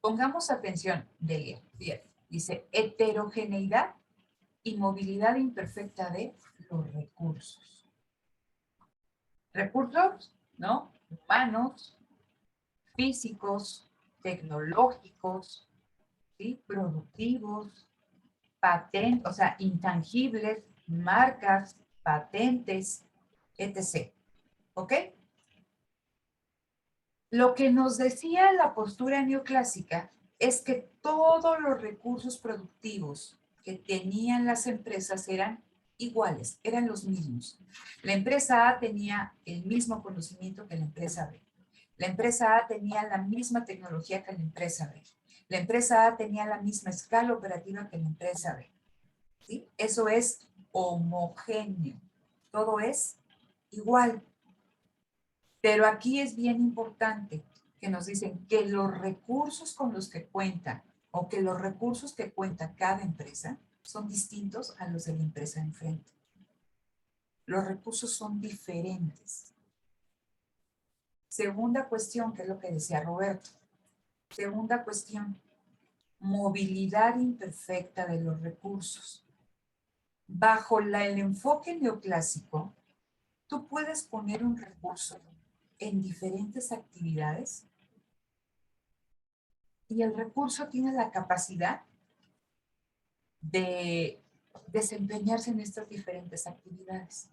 pongamos atención, Delia. Bien, dice heterogeneidad y movilidad imperfecta de los recursos. Recursos, ¿no? Humanos, físicos, tecnológicos, ¿sí? Productivos, patentes, o sea, intangibles, marcas, patentes, etc. ¿Ok? Lo que nos decía la postura neoclásica es que todos los recursos productivos que tenían las empresas eran iguales, eran los mismos. La empresa A tenía el mismo conocimiento que la empresa B. La empresa A tenía la misma tecnología que la empresa B. La empresa A tenía la misma escala operativa que la empresa B. ¿Sí? Eso es homogéneo. Todo es igual. Pero aquí es bien importante que nos dicen que los recursos con los que cuentan o que los recursos que cuenta cada empresa son distintos a los de la empresa enfrente. Los recursos son diferentes. Segunda cuestión, que es lo que decía Roberto. Segunda cuestión, movilidad imperfecta de los recursos. Bajo el enfoque neoclásico, tú puedes poner un recurso en diferentes actividades y el recurso tiene la capacidad de desempeñarse en estas diferentes actividades.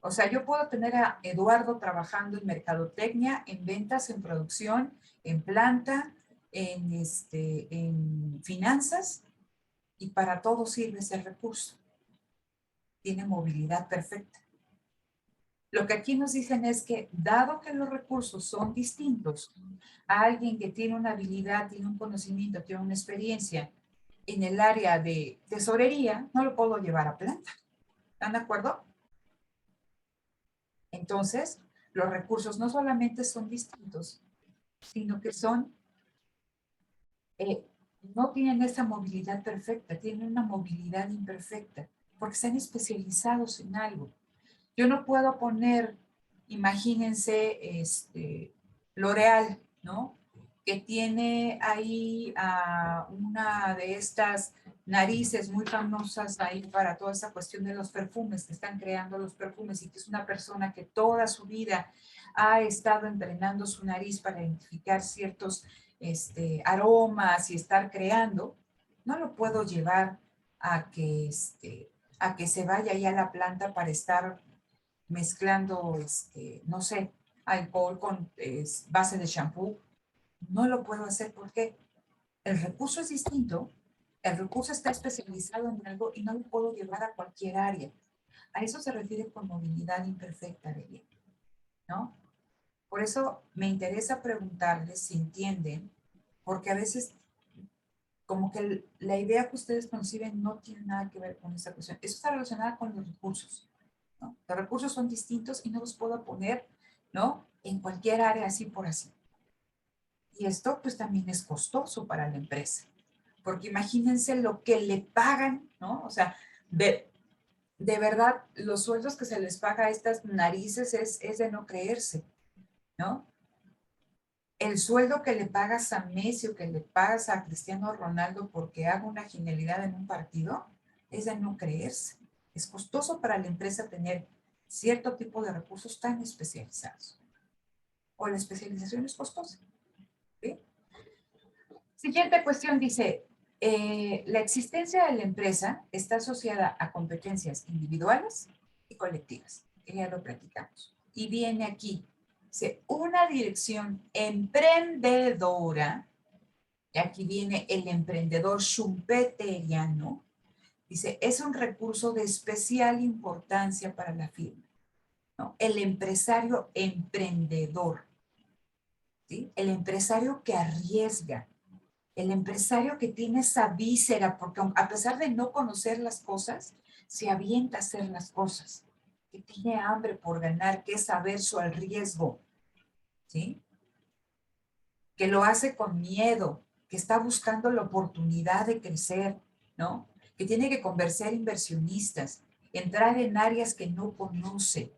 O sea, yo puedo tener a Eduardo trabajando en mercadotecnia, en ventas, en producción, en planta, en finanzas, y para todo sirve ese recurso. Tiene movilidad perfecta. Lo que aquí nos dicen es que, dado que los recursos son distintos, a alguien que tiene una habilidad, tiene un conocimiento, tiene una experiencia en el área de tesorería, no lo puedo llevar a planta. ¿Están de acuerdo? Entonces, los recursos no solamente son distintos, sino que no tienen esa movilidad perfecta, tienen una movilidad imperfecta, porque están especializados en algo. Yo no puedo poner, imagínense, L'Oreal, ¿no? Que tiene ahí una de estas narices muy famosas ahí para toda esa cuestión de los perfumes, que están creando los perfumes, y que es una persona que toda su vida ha estado entrenando su nariz para identificar ciertos aromas y estar creando. No lo puedo llevar a que, a que se vaya ahí a la planta para estar mezclando, no sé, alcohol con base de shampoo. No lo puedo hacer porque el recurso es distinto, el recurso está especializado en algo y no lo puedo llevar a cualquier área. A eso se refiere con movilidad imperfecta, Delia, ¿no? Por eso me interesa preguntarles si entienden, porque a veces como que la idea que ustedes conciben no tiene nada que ver con esa cuestión. Eso está relacionado con los recursos, ¿no? Los recursos son distintos y no los puedo poner, ¿no? En cualquier área así por así. Y esto pues también es costoso para la empresa, porque imagínense lo que le pagan, ¿no? O sea, de verdad, los sueldos que se les paga a estas narices es de no creerse, ¿no? El sueldo que le pagas a Messi o que le pagas a Cristiano Ronaldo porque haga una genialidad en un partido es de no creerse. Es costoso para la empresa tener cierto tipo de recursos tan especializados. O la especialización es costosa. ¿Sí? Siguiente cuestión dice, la existencia de la empresa está asociada a competencias individuales y colectivas. Ya lo platicamos. Y viene aquí, dice, una dirección emprendedora, y aquí viene el emprendedor schumpeteriano, dice, es un recurso de especial importancia para la firma, ¿no? El empresario emprendedor, ¿sí? El empresario que arriesga, el empresario que tiene esa víscera, porque a pesar de no conocer las cosas, se avienta a hacer las cosas, que tiene hambre por ganar, que es averso al riesgo, ¿sí? Que lo hace con miedo, que está buscando la oportunidad de crecer, ¿no? Que tiene que convencer inversionistas, entrar en áreas que no conoce,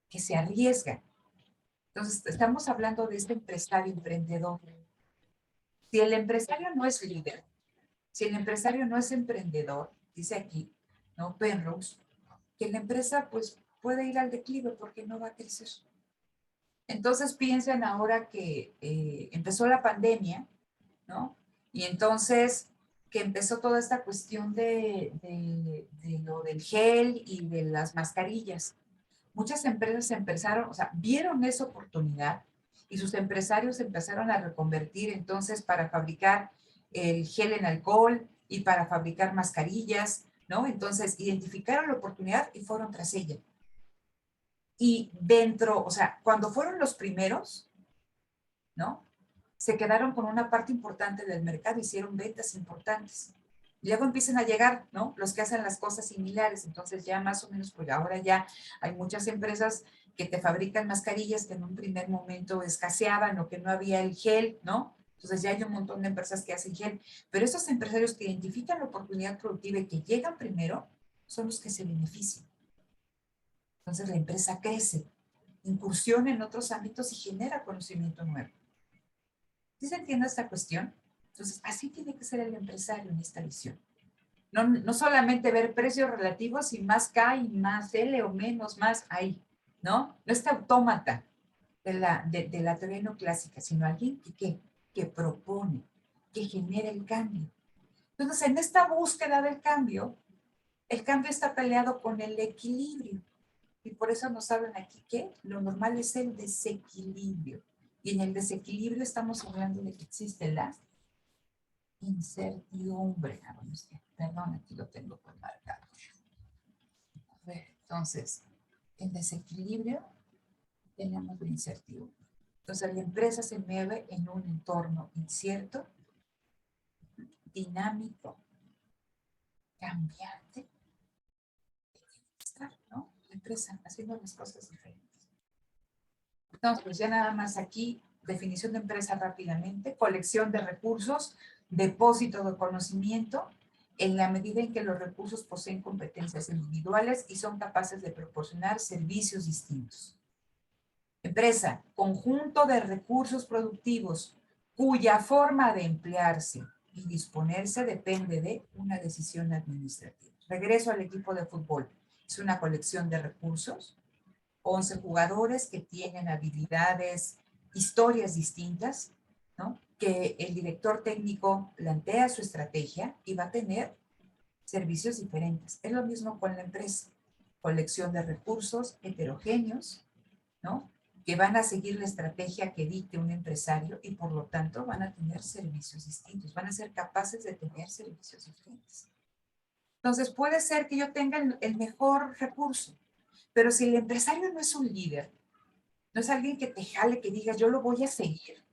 que se arriesga. Entonces, estamos hablando de este empresario emprendedor. Si el empresario no es líder, si el empresario no es emprendedor, dice aquí, ¿no? Penrose, que la empresa pues puede ir al declive porque no va a crecer. Entonces piensen ahora que empezó la pandemia, ¿no? Y entonces que empezó toda esta cuestión de lo del gel y de las mascarillas. Muchas empresas empezaron, o sea, vieron esa oportunidad y sus empresarios empezaron a reconvertir entonces para fabricar el gel en alcohol y para fabricar mascarillas, ¿no? Entonces identificaron la oportunidad y fueron tras ella. Y dentro, o sea, cuando fueron los primeros, ¿no? Se quedaron con una parte importante del mercado, hicieron ventas importantes. Y luego empiezan a llegar, ¿no? Los que hacen las cosas similares. Entonces ya más o menos, pues ahora ya hay muchas empresas que te fabrican mascarillas que en un primer momento escaseaban o que no había el gel, ¿no? Entonces ya hay un montón de empresas que hacen gel. Pero esos empresarios que identifican la oportunidad productiva y que llegan primero son los que se benefician. Entonces la empresa crece, incursiona en otros ámbitos y genera conocimiento nuevo. ¿Sí se entiende esta cuestión? Entonces, así tiene que ser el empresario en esta visión. No solamente ver precios relativos y más K y más L o menos, más ahí, ¿no? No este autómata de la teoría neoclásica, sino alguien que propone, que genera el cambio. Entonces, en esta búsqueda del cambio, el cambio está peleado con el equilibrio. Y por eso nos hablan aquí que lo normal es el desequilibrio. Y en el desequilibrio estamos hablando de que existe la incertidumbre. Ah, bueno, perdón, aquí lo tengo por marcado. A ver, entonces, en desequilibrio tenemos la incertidumbre. Entonces, la empresa se mueve en un entorno incierto, dinámico, cambiante, ¿no? La empresa haciendo las cosas diferentes. Entonces, pues ya nada más aquí, definición de empresa rápidamente, colección de recursos, depósito de conocimiento, en la medida en que los recursos poseen competencias individuales y son capaces de proporcionar servicios distintos. Empresa, conjunto de recursos productivos cuya forma de emplearse y disponerse depende de una decisión administrativa. Regreso al equipo de fútbol. Es una colección de recursos, 11 jugadores que tienen habilidades, historias distintas, ¿no? Que el director técnico plantea su estrategia y va a tener servicios diferentes. Es lo mismo con la empresa. Colección de recursos heterogéneos, ¿no? Que van a seguir la estrategia que dicte un empresario y por lo tanto van a tener servicios distintos, van a ser capaces de tener servicios diferentes. Entonces puede ser que yo tenga el mejor recurso, pero si el empresario no es un líder, no es alguien que te jale, que diga yo lo voy a seguir,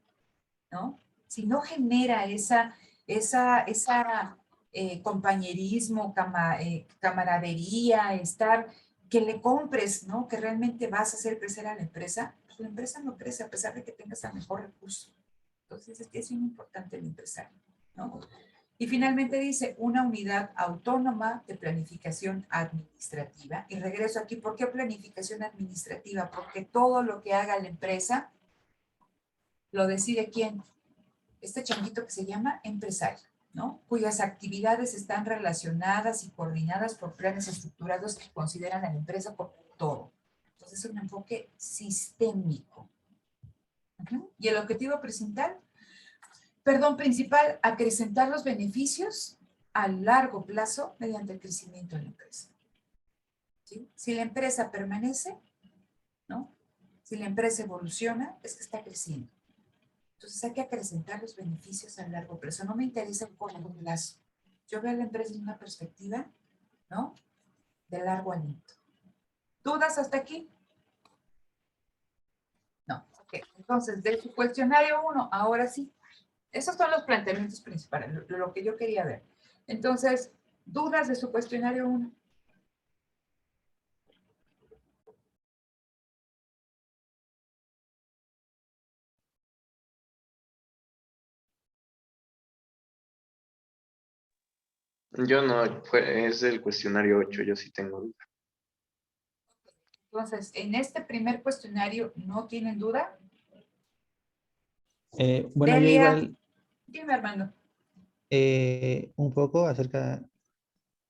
¿no? Si no genera compañerismo, camaradería, estar, que le compres, ¿no? Que realmente vas a hacer crecer a la empresa, pues la empresa no crece a pesar de que tengas el mejor recurso. Entonces es bien importante el empresario, ¿no? Y finalmente dice una unidad autónoma de planificación administrativa. Y regreso aquí, ¿por qué planificación administrativa? Porque todo lo que haga la empresa lo decide ¿quién? Este changuito que se llama empresario, ¿no? Cuyas actividades están relacionadas y coordinadas por planes estructurados que consideran a la empresa como todo. Entonces es un enfoque sistémico. Y el objetivo principal, acrecentar los beneficios a largo plazo mediante el crecimiento de la empresa. ¿Sí? Si la empresa permanece, ¿no? Si la empresa evoluciona, es que está creciendo. Entonces hay que acrecentar los beneficios a largo plazo. No me interesa el corto plazo. Yo veo a la empresa en una perspectiva, ¿no? De largo aliento. ¿Dudas hasta aquí? No. Ok. Entonces, de su cuestionario 1, ahora sí. Esos son los planteamientos principales, lo que yo quería ver. Entonces, ¿dudas de su cuestionario 1? Yo no, es del cuestionario 8, yo sí tengo duda. Entonces, en este primer cuestionario, ¿no tienen duda? Bueno, yo Delia, igual dime, Armando. un poco acerca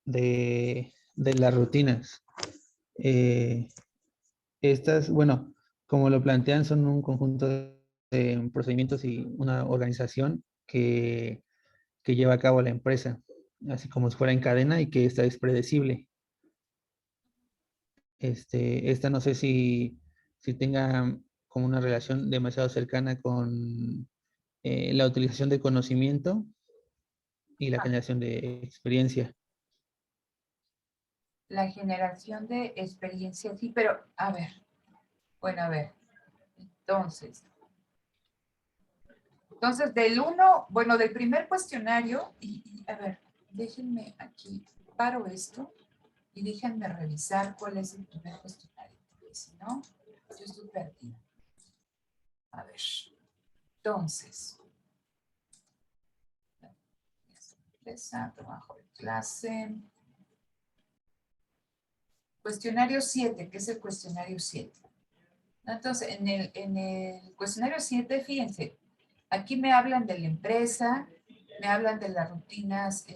de las rutinas. Eh, Estas, bueno, como lo plantean, son un conjunto de procedimientos y una organización que lleva a cabo la empresa, así como si fuera en cadena y que esta es predecible. Esta no sé si tenga como una relación demasiado cercana con la utilización de conocimiento y la generación de experiencia. La generación de experiencia, sí, pero a ver, bueno, a ver, entonces del 1, bueno, del primer cuestionario, y a ver, déjenme aquí, paro esto y déjenme revisar cuál es el primer cuestionario, porque si no, yo estoy perdida. A ver, entonces, empresa, trabajo de clase, cuestionario 7, que es el cuestionario 7. Entonces, en el cuestionario 7, fíjense, aquí me hablan de la empresa, me hablan de las rutinas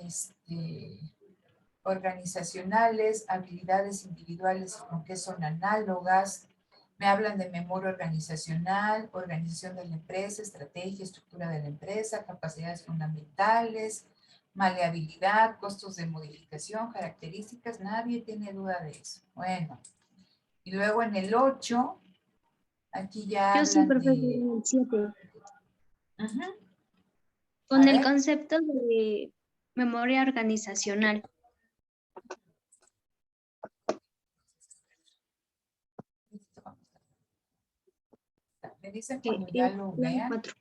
organizacionales, habilidades individuales con que son análogas, me hablan de memoria organizacional, organización de la empresa, estrategia, estructura de la empresa, capacidades fundamentales, maleabilidad, costos de modificación, características, nadie tiene duda de eso. Bueno, Y luego en el 8, aquí ya Yo sí, hablan profesor, de... en el 7. Ujú. Con A el ver. concepto de memoria organizacional. Me dicen Que cuando ya es lo plan vean. 4.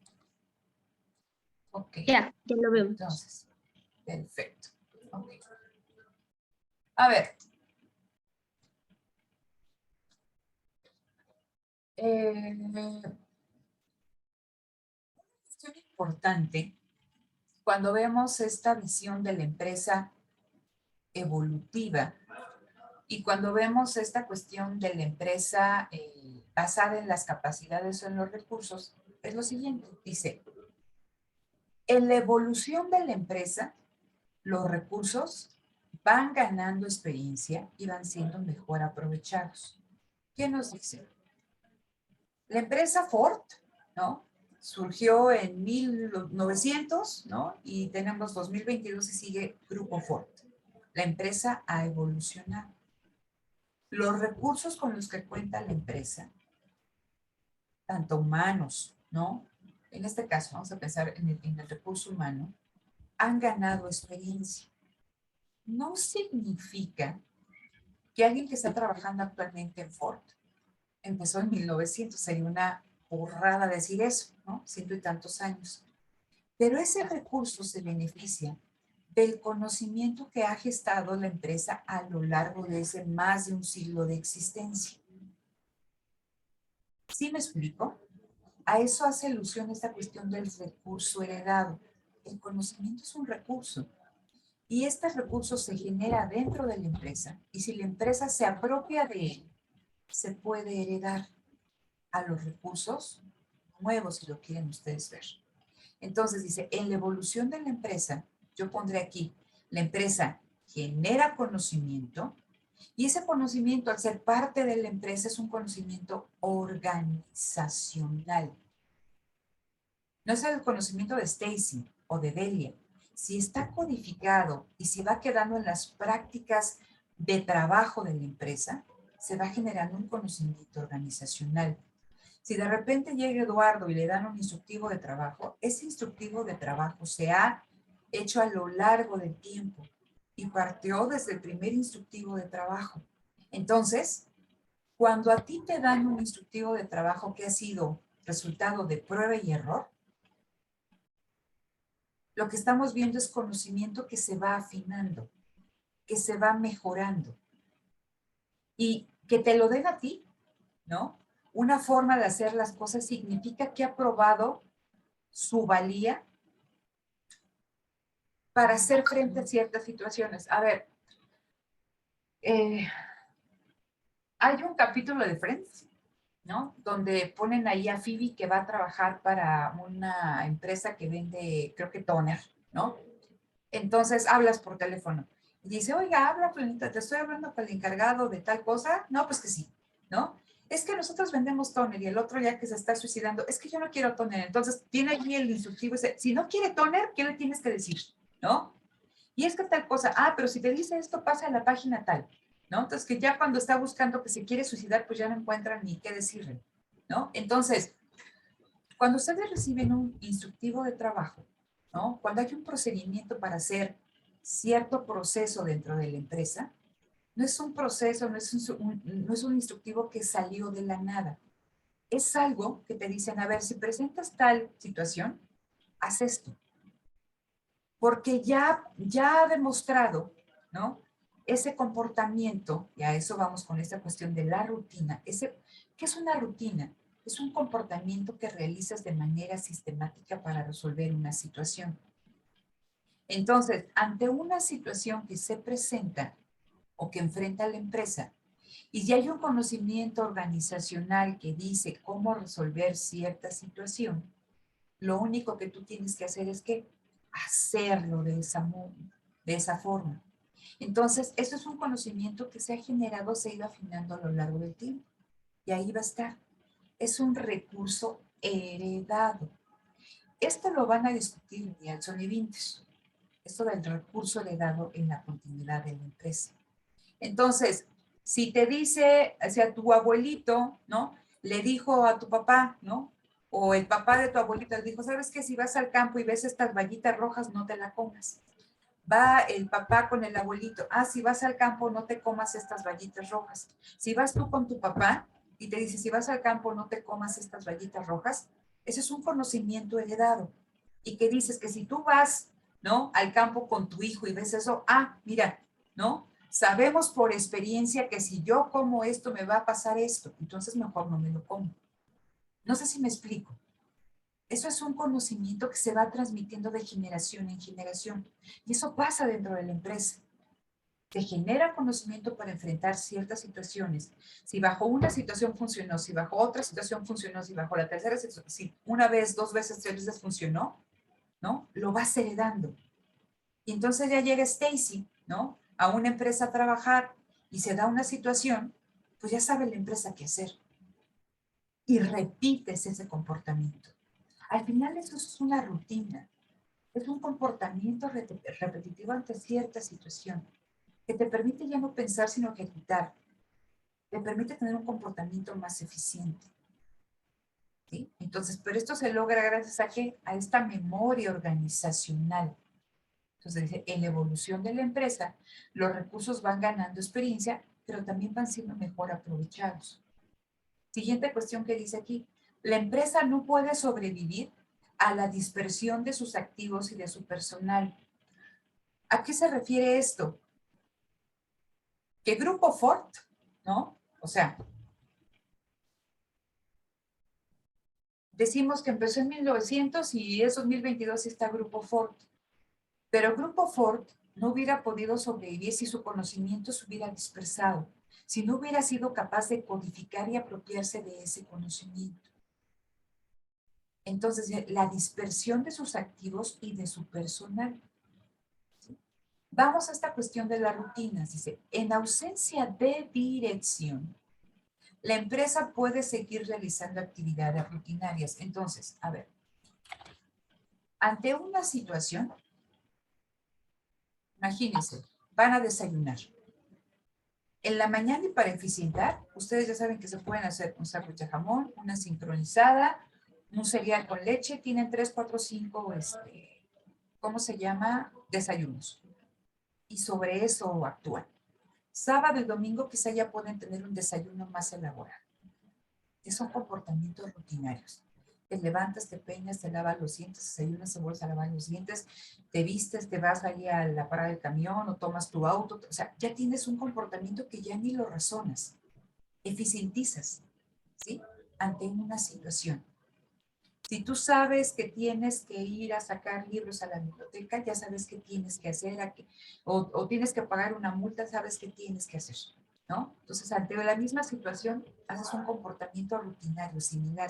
Ok. Ya lo veo. Entonces, perfecto. Ok. A ver. Cuestión importante cuando vemos esta visión de la empresa evolutiva y cuando vemos esta cuestión de la empresa basada en las capacidades o en los recursos, es lo siguiente. Dice, en la evolución de la empresa, los recursos van ganando experiencia y van siendo mejor aprovechados. ¿Qué nos dice? La empresa Ford, ¿no? Surgió en 1900, ¿no? Y tenemos 2022 y sigue Grupo Ford. La empresa ha evolucionado. Los recursos con los que cuenta la empresa, tanto humanos, ¿no? En este caso, vamos a pensar en el recurso humano, han ganado experiencia. No significa que alguien que está trabajando actualmente en Ford empezó en 1900, sería una burrada decir eso, ¿no? 100 y tantos años. Pero ese recurso se beneficia del conocimiento que ha gestado la empresa a lo largo de ese más de un siglo de existencia. ¿Sí me explico? A eso hace alusión esta cuestión del recurso heredado. El conocimiento es un recurso y este recurso se genera dentro de la empresa y si la empresa se apropia de él, se puede heredar a los recursos nuevos, si lo quieren ustedes ver. Entonces dice, en la evolución de la empresa, yo pondré aquí, la empresa genera conocimiento y ese conocimiento al ser parte de la empresa es un conocimiento organizacional. No es el conocimiento de Stacy o de Delia. Si está codificado y si va quedando en las prácticas de trabajo de la empresa, se va generando un conocimiento organizacional. Si de repente llega Eduardo y le dan un instructivo de trabajo, ese instructivo de trabajo se ha hecho a lo largo del tiempo y partió desde el primer instructivo de trabajo. Entonces, cuando a ti te dan un instructivo de trabajo que ha sido resultado de prueba y error, lo que estamos viendo es conocimiento que se va afinando, que se va mejorando y que te lo den a ti, ¿no? Una forma de hacer las cosas significa que ha probado su valía para hacer frente a ciertas situaciones. A ver, hay un capítulo de Friends, ¿no? Donde ponen ahí a Phoebe que va a trabajar para una empresa que vende, creo que toner, ¿no? Entonces hablas por teléfono y dice, oiga, habla, Planita, te estoy hablando con el encargado de tal cosa. No, pues que sí, ¿no? Es que nosotros vendemos toner y el otro ya que se está suicidando, es que yo no quiero toner. Entonces tiene allí el instructivo y dice, si no quiere toner, ¿qué le tienes que decir? ¿No? Y es que tal cosa, pero si te dice esto, pasa a la página tal, ¿no? Entonces que ya cuando está buscando que se quiere suicidar, pues ya no encuentran ni qué decirle, ¿no? Entonces, cuando ustedes reciben un instructivo de trabajo, ¿no? Cuando hay un procedimiento para hacer cierto proceso dentro de la empresa, no es un proceso, no es un instructivo que salió de la nada. Es algo que te dicen, a ver, si presentas tal situación, haz esto. Porque ya ha demostrado, ¿no? Ese comportamiento, y a eso vamos con esta cuestión de la rutina. ¿Qué es una rutina? Es un comportamiento que realizas de manera sistemática para resolver una situación. Entonces, ante una situación que se presenta o que enfrenta la empresa, y ya hay un conocimiento organizacional que dice cómo resolver cierta situación, lo único que tú tienes que hacer es que hacerlo de esa forma. Entonces, eso es un conocimiento que se ha generado, se ha ido afinando a lo largo del tiempo. Y ahí va a estar. Es un recurso heredado. Esto lo van a discutir Nielsen y Winters. Esto del recurso heredado en la continuidad de la empresa. Entonces, Si te dice, o sea, tu abuelito, ¿no? Le dijo a tu papá, ¿no? O el papá de tu abuelito le dijo, ¿sabes qué? Si vas al campo y ves estas vallitas rojas, no te la comas. Va el papá con el abuelito, si vas al campo, no te comas estas vallitas rojas. Si vas tú con tu papá y te dice, si vas al campo, no te comas estas vallitas rojas, ese es un conocimiento heredado. Y que dices que si tú vas, ¿no? Al campo con tu hijo y ves eso, mira, ¿no? Sabemos por experiencia que si yo como esto, me va a pasar esto. Entonces mejor no me lo como. No sé si me explico. Eso es un conocimiento que se va transmitiendo de generación en generación. Y eso pasa dentro de la empresa. Se genera conocimiento para enfrentar ciertas situaciones. Si bajo una situación funcionó, si bajo otra situación funcionó, si bajo la tercera situación, si una vez, dos veces, tres veces funcionó, ¿no? Lo vas heredando. Y entonces ya llega Stacy, ¿no? A una empresa a trabajar y se da una situación, pues ya sabe la empresa qué hacer. Y repites ese comportamiento. Al final eso es una rutina, es un comportamiento repetitivo ante cierta situación que te permite ya no pensar sino ejecutar, te permite tener un comportamiento más eficiente. ¿Sí? Entonces, pero esto se logra gracias a ¿qué? A esta memoria organizacional. Entonces, en la evolución de la empresa, los recursos van ganando experiencia, pero también van siendo mejor aprovechados. Siguiente cuestión que dice aquí, la empresa no puede sobrevivir a la dispersión de sus activos y de su personal. ¿A qué se refiere esto? Que Grupo Ford, ¿no? O sea, decimos que empezó en 1900 y es 2022 y está Grupo Ford. Pero Grupo Ford no hubiera podido sobrevivir si su conocimiento se hubiera dispersado, si no hubiera sido capaz de codificar y apropiarse de ese conocimiento. Entonces, la dispersión de sus activos y de su personal. ¿Sí? Vamos a esta cuestión de las rutinas. Dice, en ausencia de dirección, la empresa puede seguir realizando actividades rutinarias. Entonces, a ver, ante una situación, imagínense, van a desayunar. En la mañana y para eficientar, ustedes ya saben que se pueden hacer un sándwich de jamón, una sincronizada, un cereal con leche, tienen 3, 4, 5, ¿cómo se llama? Desayunos. Y sobre eso actúan. Sábado y domingo quizá ya pueden tener un desayuno más elaborado. Que son comportamientos rutinarios. Te levantas, te peinas, te lavas los dientes, desayunas, te vuelves a lavar los dientes, te vistes, te vas ahí a la parada del camión o tomas tu auto. O sea, ya tienes un comportamiento que ya ni lo razonas. Eficientizas, ¿sí? Ante una situación. Si tú sabes que tienes que ir a sacar libros a la biblioteca, ya sabes qué tienes que hacer, o tienes que pagar una multa, sabes qué tienes que hacer, ¿no? Entonces, ante la misma situación, haces un comportamiento rutinario, similar.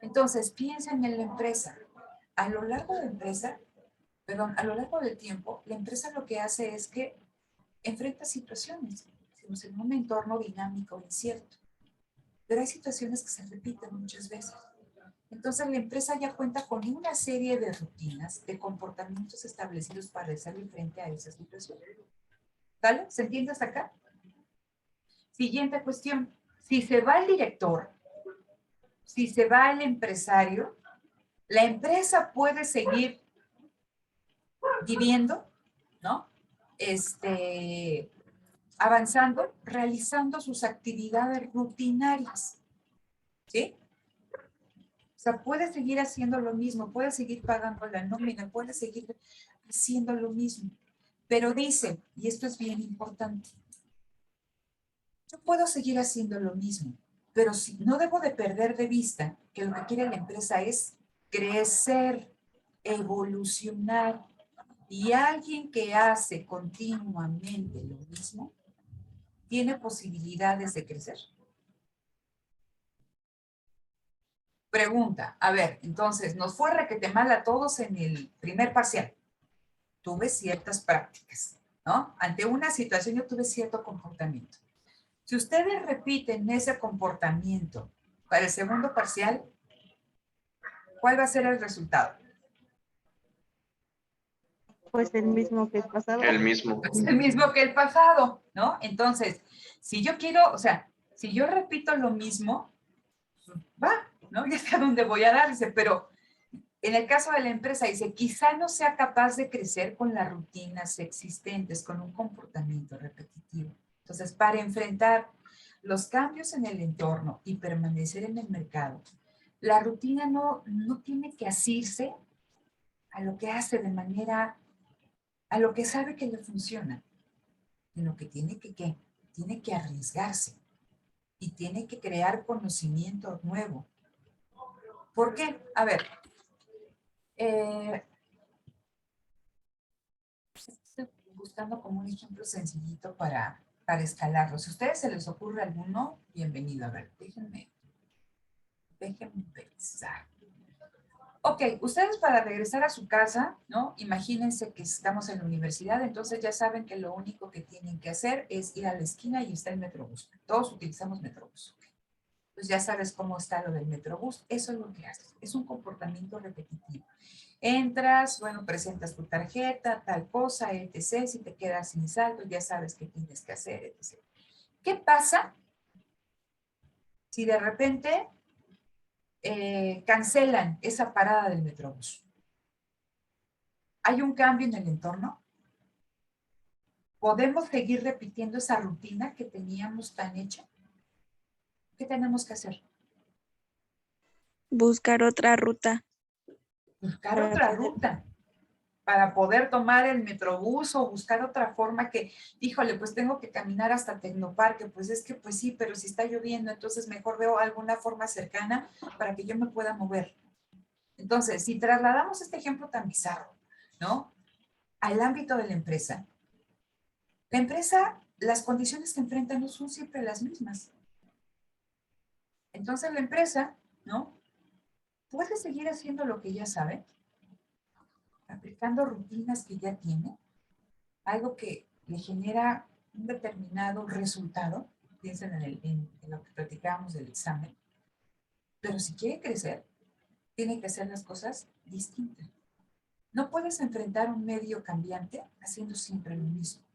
Entonces, piensen en la empresa. A lo largo de la empresa, a lo largo del tiempo, la empresa lo que hace es que enfrenta situaciones. Estamos en un entorno dinámico, incierto. Pero hay situaciones que se repiten muchas veces. Entonces, la empresa ya cuenta con una serie de rutinas, de comportamientos establecidos para hacerle frente a esa situación. ¿Vale? ¿Se entiende hasta acá? Siguiente cuestión. Si se va el director, si se va el empresario, la empresa puede seguir viviendo, ¿no? Avanzando, realizando sus actividades rutinarias, ¿sí? O sea, puede seguir haciendo lo mismo, puede seguir pagando la nómina, puede seguir haciendo lo mismo. Pero dice, y esto es bien importante, yo puedo seguir haciendo lo mismo, pero no debo de perder de vista que lo que quiere la empresa es crecer, evolucionar. Y alguien que hace continuamente lo mismo, ¿tiene posibilidades de crecer? Pregunta, a ver, entonces, nos fue requete mal a todos en el primer parcial. Tuve ciertas prácticas, ¿no? Ante una situación yo tuve cierto comportamiento. Si ustedes repiten ese comportamiento para el segundo parcial, ¿cuál va a ser el resultado? Pues el mismo que el pasado. El mismo. Es el mismo que el pasado, ¿no? Entonces, si yo quiero, o sea, si yo repito lo mismo, va, ¿no? Ya sé a dónde voy a dar, dice, pero en el caso de la empresa, dice, quizá no sea capaz de crecer con las rutinas existentes, con un comportamiento repetitivo. Entonces, para enfrentar los cambios en el entorno y permanecer en el mercado, la rutina no tiene que asirse a lo que hace de manera, a lo que sabe que le funciona, sino que tiene que, ¿qué? Tiene que arriesgarse y tiene que crear conocimiento nuevo. ¿Por qué? A ver, estoy buscando como un ejemplo sencillito para escalarlo. Si a ustedes se les ocurre alguno, bienvenido. A ver, déjenme pensar. Ok, ustedes para regresar a su casa, ¿no? Imagínense que estamos en la universidad, entonces ya saben que lo único que tienen que hacer es ir a la esquina y está el Metrobús. Todos utilizamos Metrobús. Okay. Pues ya sabes cómo está lo del Metrobús. Eso es lo que haces. Es un comportamiento repetitivo. Entras, bueno, presentas tu tarjeta, tal cosa, etc. Si te quedas sin saldo, ya sabes qué tienes que hacer, etc. ¿Qué pasa si de repente cancelan esa parada del Metrobús? ¿Hay un cambio en el entorno? ¿Podemos seguir repitiendo esa rutina que teníamos tan hecha? ¿Qué tenemos que hacer? Buscar otra ruta. Buscar otra ruta para poder tomar el Metrobús o buscar otra forma que, híjole, pues tengo que caminar hasta Tecnoparque, pues es que pues sí, pero si está lloviendo, entonces mejor veo alguna forma cercana para que yo me pueda mover. Entonces, si trasladamos este ejemplo tan bizarro, ¿no? Al ámbito de la empresa, las condiciones que enfrenta no son siempre las mismas. Entonces la empresa, ¿no? Puede seguir haciendo lo que ya sabe, aplicando rutinas que ya tiene, algo que le genera un determinado resultado, piensen en lo que platicábamos del examen, pero si quiere crecer, tiene que hacer las cosas distintas. No puedes enfrentar un medio cambiante haciendo siempre lo mismo.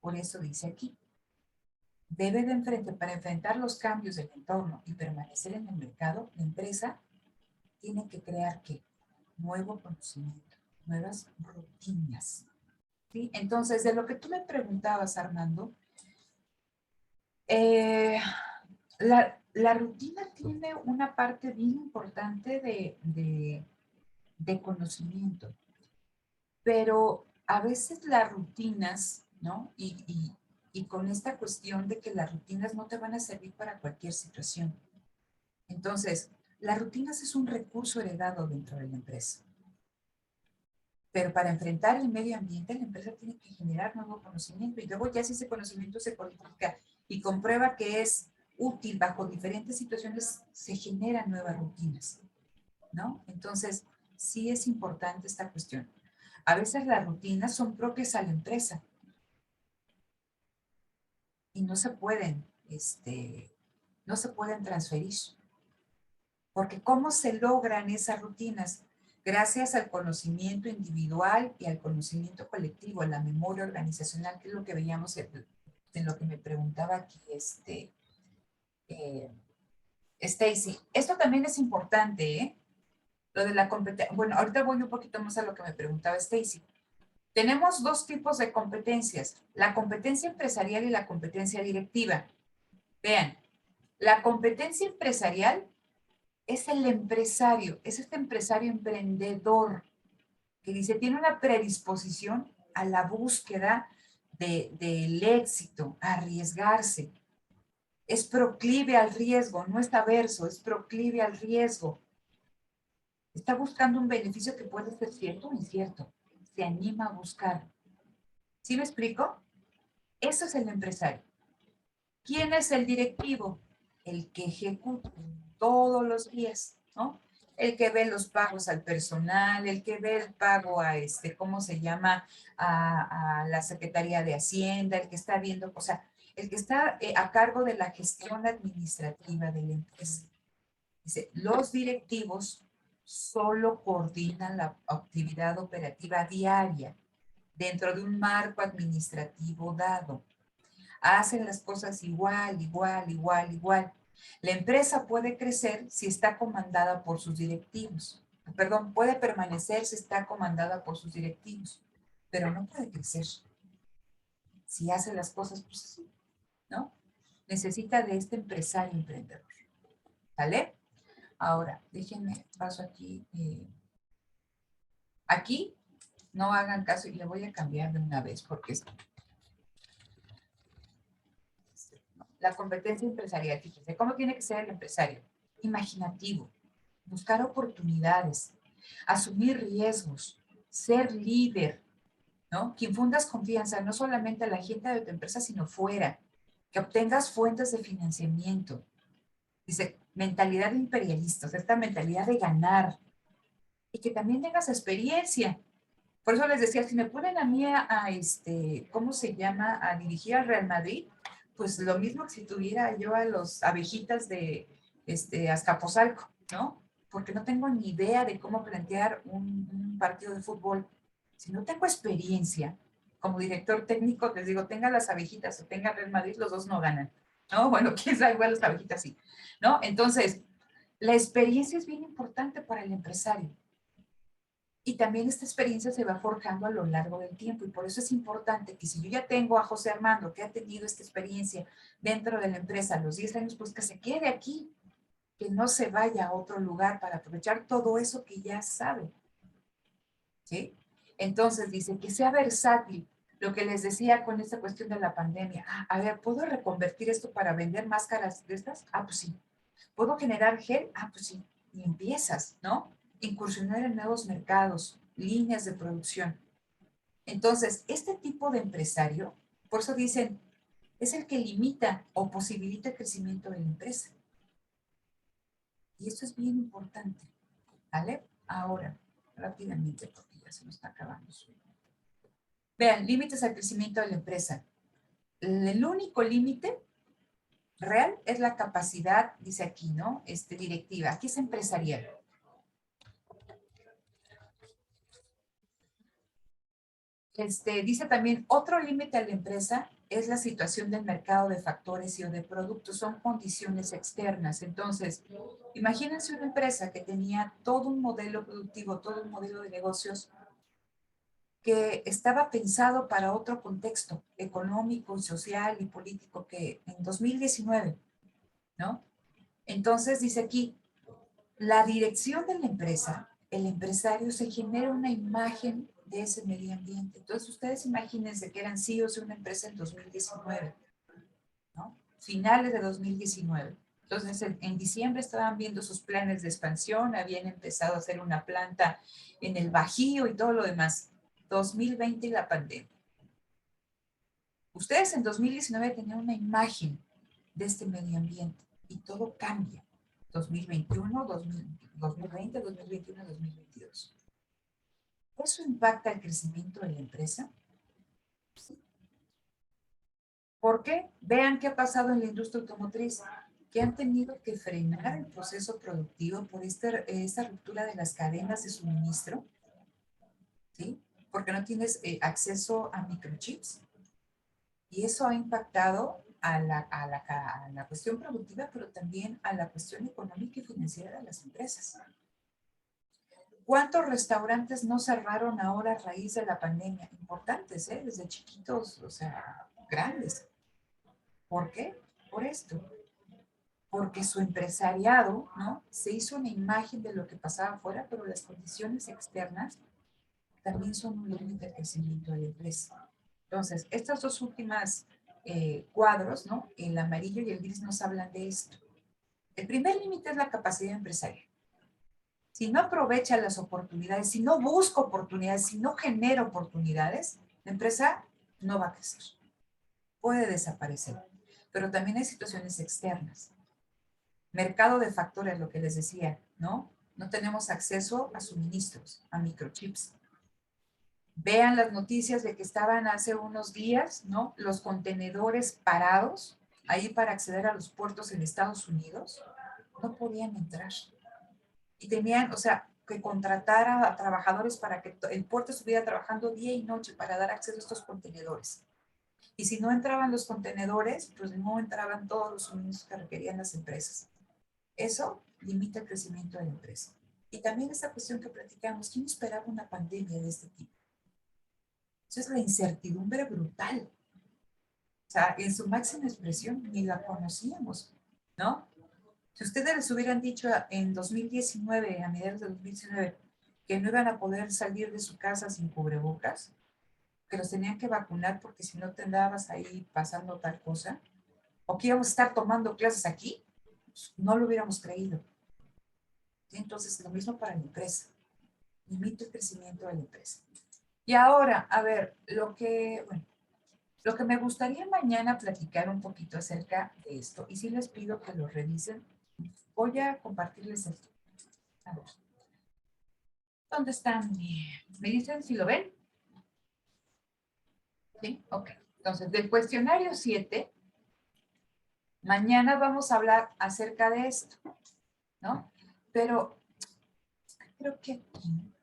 Por eso dice aquí, para enfrentar los cambios del entorno y permanecer en el mercado, la empresa tiene que crear ¿qué? Nuevo conocimiento, nuevas rutinas. ¿Sí? Entonces, de lo que tú me preguntabas, Armando, la rutina tiene una parte bien importante de conocimiento, pero a veces las rutinas, ¿no? Y con esta cuestión de que las rutinas no te van a servir para cualquier situación. Entonces, las rutinas es un recurso heredado dentro de la empresa. Pero para enfrentar el medio ambiente, la empresa tiene que generar nuevo conocimiento y luego ya si ese conocimiento se codifica y comprueba que es útil bajo diferentes situaciones, se generan nuevas rutinas, ¿no? Entonces, sí es importante esta cuestión. A veces las rutinas son propias a la empresa y no se pueden transferir. Porque ¿cómo se logran esas rutinas? Gracias al conocimiento individual y al conocimiento colectivo, a la memoria organizacional, que es lo que veíamos en lo que me preguntaba aquí Stacy. Esto también es importante, ¿eh? Lo de la competencia. Bueno, ahorita voy un poquito más a lo que me preguntaba Stacy. Tenemos dos tipos de competencias, la competencia empresarial y la competencia directiva. Vean, la competencia empresarial es el empresario, es este empresario emprendedor que dice, tiene una predisposición a la búsqueda del éxito, a arriesgarse. Es proclive al riesgo, no está averso, es proclive al riesgo. Está buscando un beneficio que puede ser cierto o incierto. Se anima a buscar. ¿Sí me explico? Eso es el empresario. ¿Quién es el directivo? El que ejecuta todos los días, ¿no? El que ve los pagos al personal, el que ve el pago a ¿cómo se llama? A la Secretaría de Hacienda, el que está viendo, o sea, el que está a cargo de la gestión administrativa de la empresa. Dice, los directivos solo coordinan la actividad operativa diaria dentro de un marco administrativo dado. Hacen las cosas igual. La empresa puede crecer si está comandada por sus directivos. Perdón, puede permanecer si está comandada por sus directivos, pero no puede crecer si hace las cosas pues así, ¿no? Necesita de este empresario emprendedor. ¿Vale? Ahora, déjenme, paso aquí. Aquí, no hagan caso y le voy a cambiar de una vez porque es la competencia empresarial. Fíjense, ¿cómo tiene que ser el empresario? Imaginativo, buscar oportunidades, asumir riesgos, ser líder, ¿no? Que infundas confianza no solamente a la gente de tu empresa, sino fuera, que obtengas fuentes de financiamiento. Dice, mentalidad imperialista, o sea, esta mentalidad de ganar y que también tengas experiencia. Por eso les decía, si me ponen a mí ¿cómo se llama? A dirigir al Real Madrid, pues lo mismo que si tuviera yo a los abejitas de Azcapotzalco, ¿no? Porque no tengo ni idea de cómo plantear un partido de fútbol. Si no tengo experiencia, como director técnico, les digo, tenga las abejitas o tenga Real Madrid, los dos no ganan, ¿no? Bueno, quién sabe, igual las abejitas sí, ¿no? Entonces, la experiencia es bien importante para el empresario. Y también esta experiencia se va forjando a lo largo del tiempo y por eso es importante que si yo ya tengo a José Armando que ha tenido esta experiencia dentro de la empresa a los 10 años, pues que se quede aquí, que no se vaya a otro lugar para aprovechar todo eso que ya sabe. ¿Sí? Entonces dice que sea versátil, lo que les decía con esta cuestión de la pandemia. A ver, ¿puedo reconvertir esto para vender máscaras de estas? Ah, pues sí. ¿Puedo generar gel? Ah, pues sí. Y empiezas, ¿no? Incursionar en nuevos mercados, líneas de producción. Entonces, este tipo de empresario, por eso dicen, es el que limita o posibilita el crecimiento de la empresa. Y esto es bien importante, ¿vale? Ahora, rápidamente, porque ya se nos está acabando. Vean, límites al crecimiento de la empresa. El único límite real es la capacidad, dice aquí, ¿no? Directiva. Aquí es empresarial. Dice también, otro límite a la empresa es la situación del mercado de factores y o de productos, son condiciones externas. Entonces, imagínense una empresa que tenía todo un modelo productivo, todo un modelo de negocios que estaba pensado para otro contexto económico, social y político que en 2019, ¿no? Entonces, dice aquí, la dirección de la empresa, el empresario se genera una imagen de ese medio ambiente. Entonces, ustedes imagínense que eran CEOs de una empresa en 2019, ¿no? Finales de 2019. Entonces, en diciembre estaban viendo sus planes de expansión, habían empezado a hacer una planta en el Bajío y todo lo demás. 2020 y la pandemia. Ustedes en 2019 tenían una imagen de este medio ambiente y todo cambia. 2021, 2020, 2021, 2022. ¿Eso impacta el crecimiento de la empresa? Sí. ¿Por qué? Vean qué ha pasado en la industria automotriz, que han tenido que frenar el proceso productivo por esta ruptura de las cadenas de suministro, ¿sí? Porque no tienes acceso a microchips. Y eso ha impactado a la cuestión productiva, pero también a la cuestión económica y financiera de las empresas. ¿Cuántos restaurantes no cerraron ahora a raíz de la pandemia? Importantes, ¿eh? Desde chiquitos, o sea, grandes. ¿Por qué? Por esto. Porque su empresariado, ¿no? Se hizo una imagen de lo que pasaba afuera, pero las condiciones externas también son un límite al crecimiento de la empresa. Entonces, estas dos últimas cuadros, ¿no? El amarillo y el gris nos hablan de esto. El primer límite es la capacidad empresarial. Si no aprovecha las oportunidades, si no busca oportunidades, si no genera oportunidades, la empresa no va a crecer. Puede desaparecer. Pero también hay situaciones externas. Mercado de factores, lo que les decía, ¿no? No tenemos acceso a suministros, a microchips. Vean las noticias de que estaban hace unos días, ¿no? Los contenedores parados ahí para acceder a los puertos en Estados Unidos. No podían entrar. Y tenían, o sea, que contratara a trabajadores para que el puerto estuviera trabajando día y noche para dar acceso a estos contenedores. Y si no entraban los contenedores, pues no entraban todos los suministros que requerían las empresas. Eso limita el crecimiento de la empresa. Y también esta cuestión que platicamos, ¿quién esperaba una pandemia de este tipo? Eso es la incertidumbre brutal. O sea, en su máxima expresión ni la conocíamos, ¿no? Si ustedes les hubieran dicho en 2019, a mediados de 2019, que no iban a poder salir de su casa sin cubrebocas, que los tenían que vacunar porque si no te andabas ahí pasando tal cosa, o que íbamos a estar tomando clases aquí, pues no lo hubiéramos creído. Entonces, lo mismo para la empresa. Limita el crecimiento de la empresa. Y ahora, a ver, lo que me gustaría mañana platicar un poquito acerca de esto, y sí les pido que lo revisen, voy a compartirles esto. A ver. ¿Dónde están? ¿Me dicen si lo ven? Sí, ok. Entonces, del cuestionario 7, mañana vamos a hablar acerca de esto, ¿no? Pero creo que aquí...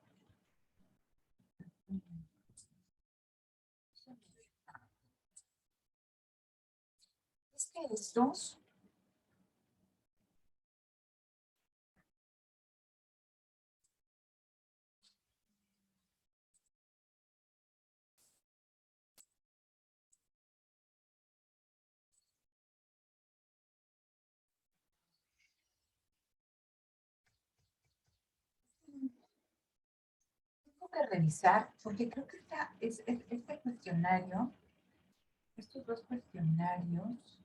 Es que estos... Tengo que revisar, porque creo que este cuestionario, estos dos cuestionarios,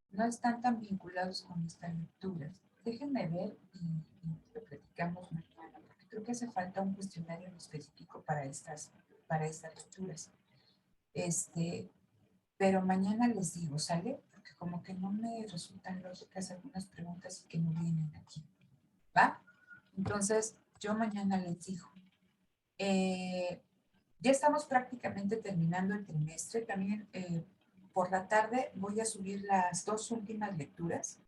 no están tan vinculados con estas lecturas. Déjenme ver y lo platicamos mañana, porque creo que hace falta un cuestionario en específico para estas lecturas. Pero mañana les digo, ¿sale? Porque como que no me resultan lógicas algunas preguntas que no vienen aquí. ¿Va? Entonces, yo mañana les digo. Ya estamos prácticamente terminando el trimestre. También por la tarde voy a subir las 2 últimas lecturas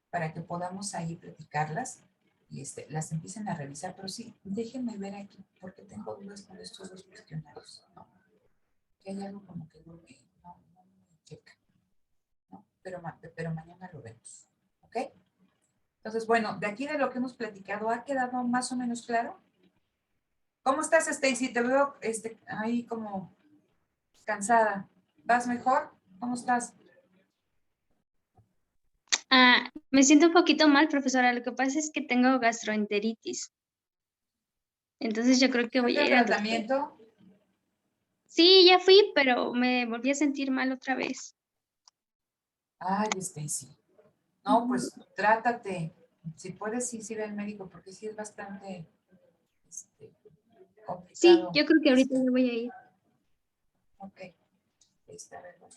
para que podamos ahí platicarlas y las empiecen a revisar. Pero sí, déjenme ver aquí porque tengo dudas con estos dos cuestionarios, ¿no? Que hay algo como que no me checa, ¿no? Pero mañana lo vemos, ¿ok? Entonces, bueno, de aquí de lo que hemos platicado, ¿ha quedado más o menos claro? ¿Cómo estás, Stacy? Te veo ahí como cansada. ¿Vas mejor? ¿Cómo estás? Me siento un poquito mal, profesora. Lo que pasa es que tengo gastroenteritis. Entonces yo creo que voy a ¿Fuiste ir al al doctor. tratamiento? Sí, ya fui, pero me volví a sentir mal otra vez. Ay, Stacy. No, pues trátate. Si puedes, sí ve al médico, porque sí es bastante Sí, complicado. yo creo que ahorita ya voy a ir. Ok. A ver, bueno.